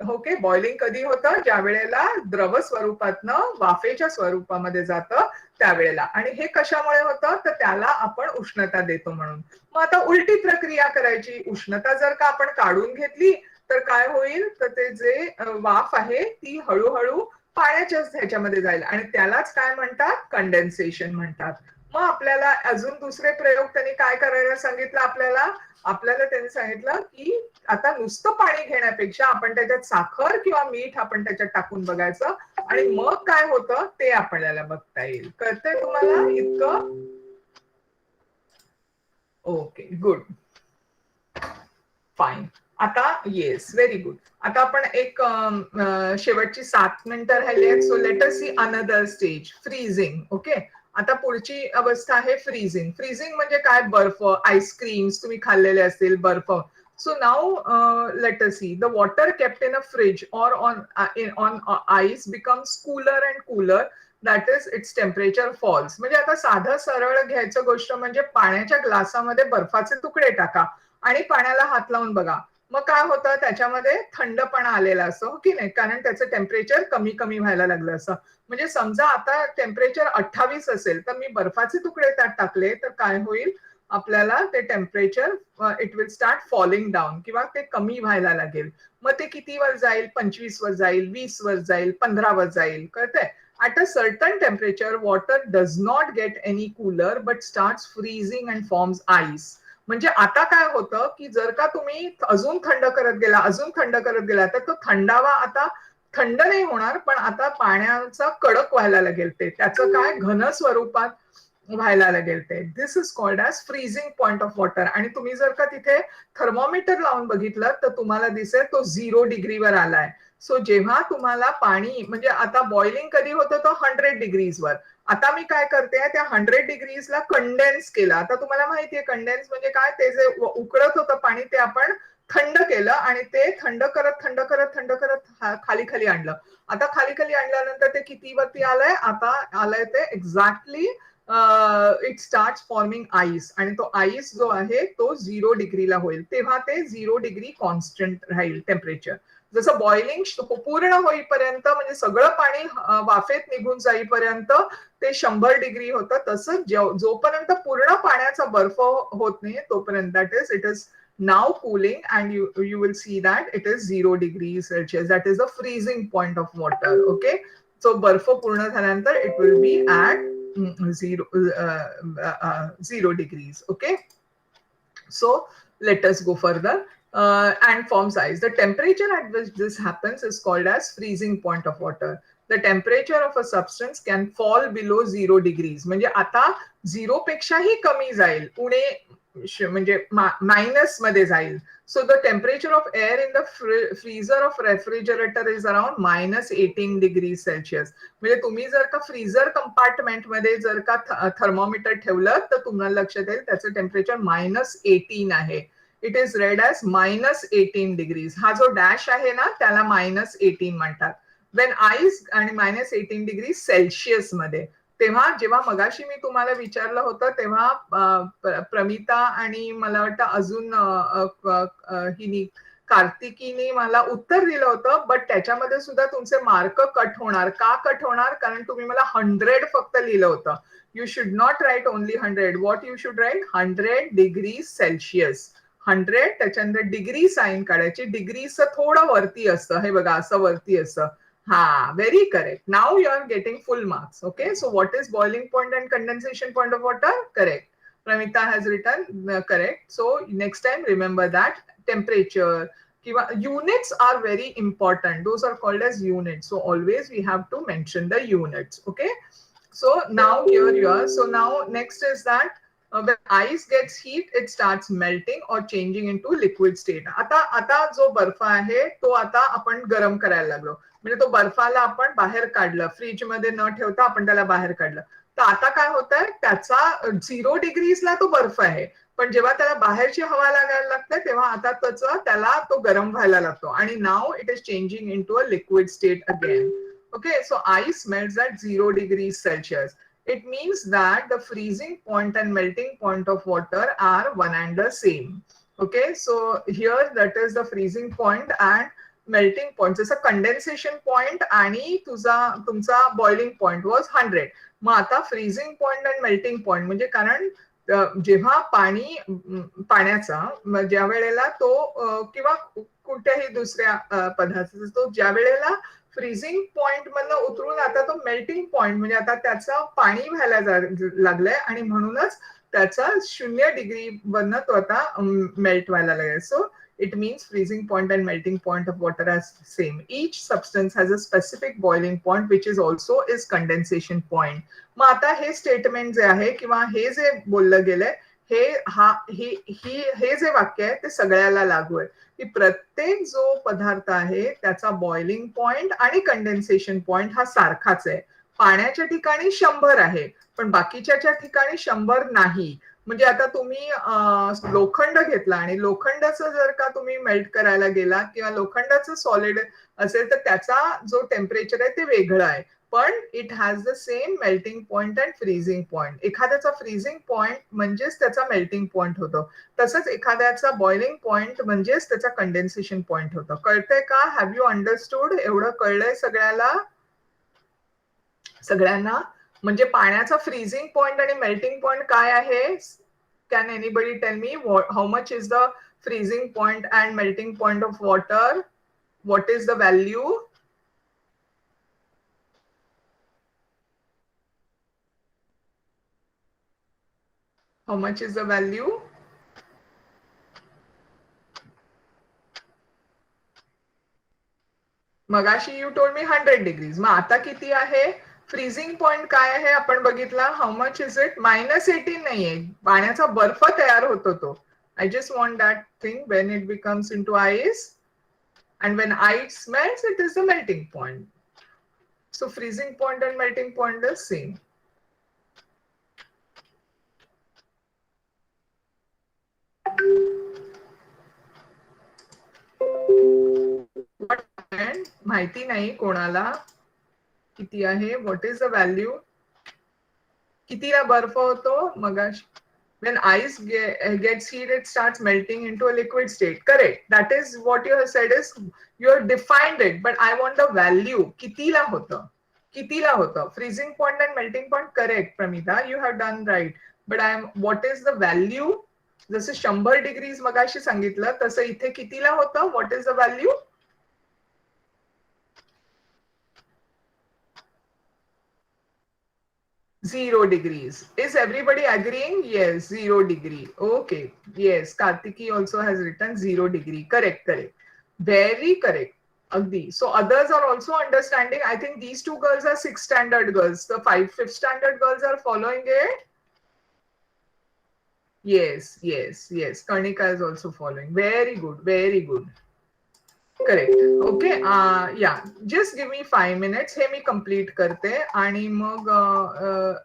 okay boiling कधी होतं ज्या वेळेला द्रव स्वरूपातनं वाफेच्या स्वरूपामध्ये जातं त्यावेळेला आणि हे कशामुळे होतं तर त्याला आपण उष्णता देतो म्हणून मग आता उलटी प्रक्रिया करायची उष्णता जर का आपण काढून घेतली तर काय होईल तर ते जे वाफ आहे ती हळूहळू पाण्याच्याच ह्याच्यामध्ये जाईल आणि त्यालाच काय म्हणतात कंडेन्सेशन म्हणतात मग आपल्याला अजून दुसरे प्रयोग त्यांनी काय करायला सांगितलं आपल्याला त्यांनी सांगितलं की आता नुसतं पाणी घेण्यापेक्षा आपण त्याच्यात साखर किंवा मीठ आपण त्याच्यात टाकून बघायचं आणि मग काय होतं ते आपल्याला बघता येईल कळतंय तुम्हाला इतकं ओके गुड फाईन आता येस व्हेरी गुड आता आपण एक शेवटची 7 मिनिटं राहिली आहेत सो लेट अस see another stage freezing okay आता पुढची अवस्था आहे फ्रीजिंग फ्रीजिंग म्हणजे काय बर्फ आईस्क्रीम्स तुम्ही खाल्लेले असतील बर्फ so now let us see the water kept in a fridge or on ice becomes cooler and cooler that is its temperature falls म्हणजे आता साधं सरळ घ्यायचं गोष्ट म्हणजे पाण्याच्या ग्लासामध्ये बर्फाचे तुकडे टाका आणि पाण्याला हात लावून बघा मग काय होतं त्याच्यामध्ये थंडपणा आलेला असतो की नाही कारण त्याचं टेम्परेचर कमी कमी व्हायला लागलं असं म्हणजे समजा आता टेम्परेचर 28 असेल तर मी बर्फाचे तुकडे त्यात टाकले तर काय होईल आपल्याला ते temperature it will start falling down किंवा ते कमी व्हायला लागेल मग ते कितीवर जाईल 25 वर जाईल 20 वर जाईल 15 वर जाईल कळतंय at a certain temperature water does not get any cooler but starts freezing and forms ice म्हणजे आता काय होतं की जर का तुम्ही अजून थंड करत गेला तर तो थंडावा आता थंड नाही होणार पण आता पाण्याचा कडक व्हायला लागेल ते त्याचं काय घन स्वरूपात व्हायला लागेल ते this is called as freezing point of water आणि तुम्ही जर का तिथे थर्मोमीटर लावून बघितलं तर तुम्हाला दिसेल तो 0 डिग्रीवर आलाय सो जेव्हा तुम्हाला पाणी म्हणजे आता बॉइलिंग कधी होतं तो 100 डिग्रीजवर आता मी काय करते त्या 100 डिग्रीजला कंडेन्स केलं आता तुम्हाला माहितीये कंडेन्स म्हणजे काय ते जे उकळत होतं पाणी ते आपण थंड केलं आणि ते थंड करत खाली खाली आणलं आता खाली खाली आणल्यानंतर ते किती वरती आलंय आता आलंय ते exactly it start forming ice आणि तो आईस जो आहे तो 0 डिग्रीला होईल तेव्हा ते 0 डिग्री कॉन्स्टंट राहील टेम्परेचर जसं बॉइलिंग पूर्ण होईपर्यंत म्हणजे सगळं पाणी वाफेत निघून जाईपर्यंत ते 100 डिग्री होतं. तसंच जोपर्यंत पूर्ण पाण्याचा बर्फ होत नाही तोपर्यंत that is it is now cooling, and you will see that it is 0 degrees Celsius. That is the freezing point of water. Okay, so बर्फ पूर्ण झाल्यानंतर it will be at 0 degrees. Okay, so let us go further. And form size. The temperature at which this happens is called as freezing point of water. The temperature of a substance can fall below 0 degrees. म्हणजे आता 0 पेक्षाही कमी जाईल, उणे म्हणजे minus मध्ये जाईल. So the temperature of air in the freezer of refrigerator is around -18 degree Celsius. म्हणजे तुम्ही जर का फ्रीझर कंपार्टमेंट मध्ये जर का थर्मोमीटर ठेवलं तर तुम्हाला लक्षात येईल त्याचं टेम्परेचर -18 आहे. It is red as -18 degrees. हा जो डॅश आहे ना त्याला -18 म्हणतात. वेन आईस आणि -18 डिग्री सेल्सिअस मध्ये. तेव्हा जेव्हा मगाशी मी तुम्हाला विचारलं होतं तेव्हा प्रमिता आणि मला वाटतं अजून हिनी कार्तिकीने मला उत्तर दिलं होतं, बट त्याच्यामध्ये सुद्धा तुमचे मार्क कट होणार. का कट होणार? कारण तुम्ही मला 100 फक्त लिहिलं होतं. You should not write only 100. What you should write? 100 degree Celsius. 100 त्याच्यानंतर डिग्री साइन काढायची. डिग्रीचं थोडं वरती असतं, हे बघा असं वरती असतं. Ha, very correct. Now you are getting full marks. Okay, so what is boiling point and condensation point of water? Correct. Pramita has written correct. So next time remember that temperature. Units are very important. Those are called as units. So always we have to mention the units. Okay. So now here you are. So now next is that when ice gets heat, it starts melting or changing into liquid state. आता जो बर्फ आहे तो आता आपण गरम करायला लागलो. म्हणजे तो बर्फाला आपण बाहेर काढलं, फ्रीज मध्ये न ठेवता आपण त्याला बाहेर काढलं. तर आता काय होतंय, त्याचा 0 डिग्रीजला तो बर्फ आहे, पण जेव्हा त्याला बाहेरची हवा लागायला लागते तेव्हा आता त्याला तो गरम व्हायला लागतो. आणि नाव it is changing into a liquid state again. Okay, so ice melts at 0 degrees Celsius. It means that the freezing point and melting point of water are one and the same. Okay, so here that is the freezing point and melting point. जसं condensation point आणि तुमचा boiling point was 100. मग आता freezing point आणि melting point म्हणजे कारण जेव्हा पाण्याचा ज्या वेळेला तो किंवा कुठल्याही दुसऱ्या पदार्थाचा तो ज्या वेळेला फ्रीजिंग पॉइंट मधनं उतरून आता तो मेल्टिंग पॉइंट म्हणजे आता त्याचं पाणी व्हायला लागलंय आणि म्हणूनच त्याचा 0 डिग्री वरनं तो आता मेल्ट व्हायला लागलाय. So it means freezing point and melting point of water as same. Each substance has a specific boiling point which is also is condensation point. मग आता हे स्टेटमेंट जे आहे किंवा हे जे बोललं गेलंय हे जे वाक्य आहे ते सगळ्याला लागू आहे की प्रत्येक जो पदार्थ आहे त्याचा बॉइलिंग पॉइंट आणि कंडेन्सेशन पॉइंट हा सारखाच आहे. पाण्याच्या ठिकाणी 100 आहे पण बाकीच्या ठिकाणी 100 नाही. म्हणजे आता तुम्ही लोखंड घेतला आणि लोखंडाचं जर का तुम्ही मेल्ट करायला गेला किंवा लोखंडाचं सॉलिड असेल तर त्याचा जो टेम्परेचर आहे ते वेगळं आहे, पण it has the same melting point and freezing point. एखाद्याचा फ्रीजिंग पॉइंट म्हणजेच त्याचा मेल्टिंग पॉइंट होतो, तसंच एखाद्याचा बॉइलिंग पॉइंट म्हणजेच त्याचा कंडेन्सेशन पॉइंट होतं. कळतंय का? Have you understood? एवढं कळलंय सगळ्यांना? म्हणजे पाण्याचा फ्रीजिंग पॉइंट आणि मेल्टिंग पॉइंट काय आहे? Can anybody tell me how much is the freezing point and melting point of water? What is the value? How much is the value? मगाशी you told me 100 degrees. मग आता किती आहे? Freezing point काय आहे आपण बघितला. How much is it? -18 नाहीये, पाण्याचा बर्फ तयार होतो तो. I just want that thing when it becomes into ice and when ice melts it is the melting point. So freezing point and melting point is same. माहिती नाही कोणाला किती आहे. What is the value? कितीला बर्फ होतो? मगाशी When ice gets heat, it starts melting into a liquid state. Correct. That is what you have said is you have defined it, but I want the value. Kitila hota. Kitila hota. Freezing point and melting point. Correct, Pramita. You have done right. But what is the value? जसं 100 degrees मगाशी सांगितलं तसं इथे कितीला होतं? What is the value? 0 degrees. Is everybody agreeing? Yes, 0 degree. Okay. Yes, Kartiki also has written 0 degree. Correct, correct. Very correct. Agdi. So others are also understanding. I think these two girls are 6th standard girls. The 5th standard girls are following it. Yes, yes, yes. Karnika is also following. Very good, very good. Correct okay या just give me 5 minutes हे मी complete करते आणि मग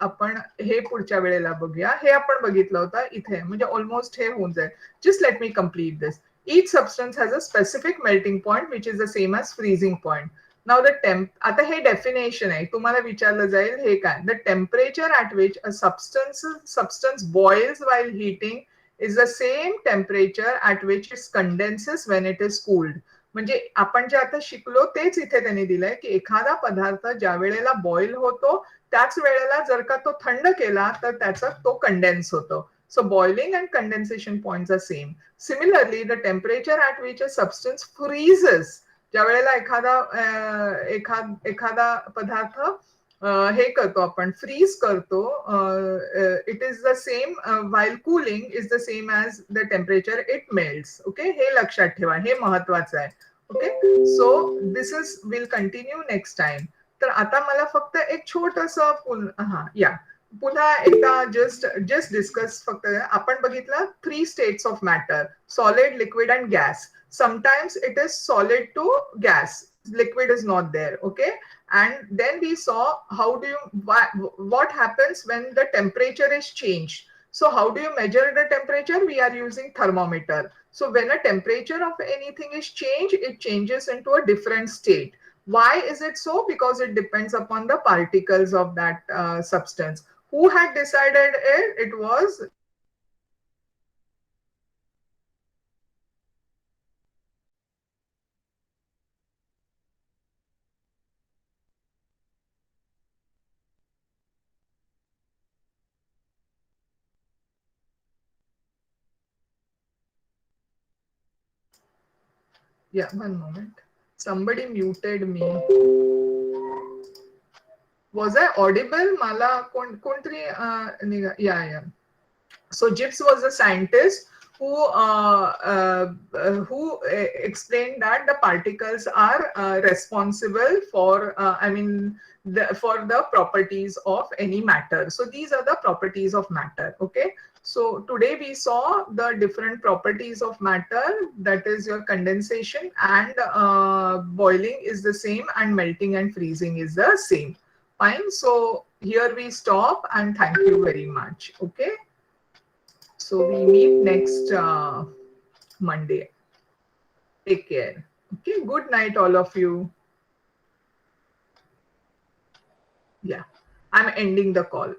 आपण हे पुढच्या वेळेला बघूया हे आपण बघितलं होतं इथे म्हणजे ऑलमोस्ट हे होऊन जाईल just let me complete this each substance has a specific melting point which is the same as freezing point now the temp आता हे डेफिनेशन आहे तुम्हाला विचारलं जाईल हे काय the temperature at which a substance boils while heating is the same temperature at which it condenses when it is cooled म्हणजे आपण जे आता शिकलो तेच इथे त्यांनी दिलंय की एखादा पदार्थ ज्या वेळेला बॉईल होतो त्याच वेळेला जर का तो थंड केला तर त्याचा तो कंडेन्स होतो so boiling and condensation points are same similarly the temperature at which a substance freezes ज्या वेळेला एखादा पदार्थ हे करतो आपण फ्रीज करतो it is the same while cooling is the same as the temperature it melts okay हे लक्षात ठेवा हे महत्वाचं आहे okay so this is will continue next time तर आता मला फक्त एक छोटस पुन्हा एकदा जस्ट डिस्कस फक्त आपण बघितलं 3 states of matter solid liquid and gas sometimes it is solid to gas liquid is not there okay and then we saw what happens when the temperature is changed so how do you measure the temperature we are using thermometer so when a temperature of anything is changed it changes into a different state why is it so because it depends upon the particles of that substance who had decided it was Yeah, one moment. Somebody muted me. Was I audible? Mala kontri yeah. So Gibbs was a scientist who explained that the particles are responsible for for the properties of any matter. So these are the properties of matter. Okay. So today we saw the different properties of matter, that is your condensation and boiling is the same and melting and freezing is the same. Fine. So here we stop and thank you very much. Okay. So we meet next Monday. Take care. Okay. Good night, all of you. Yeah. I'm ending the call.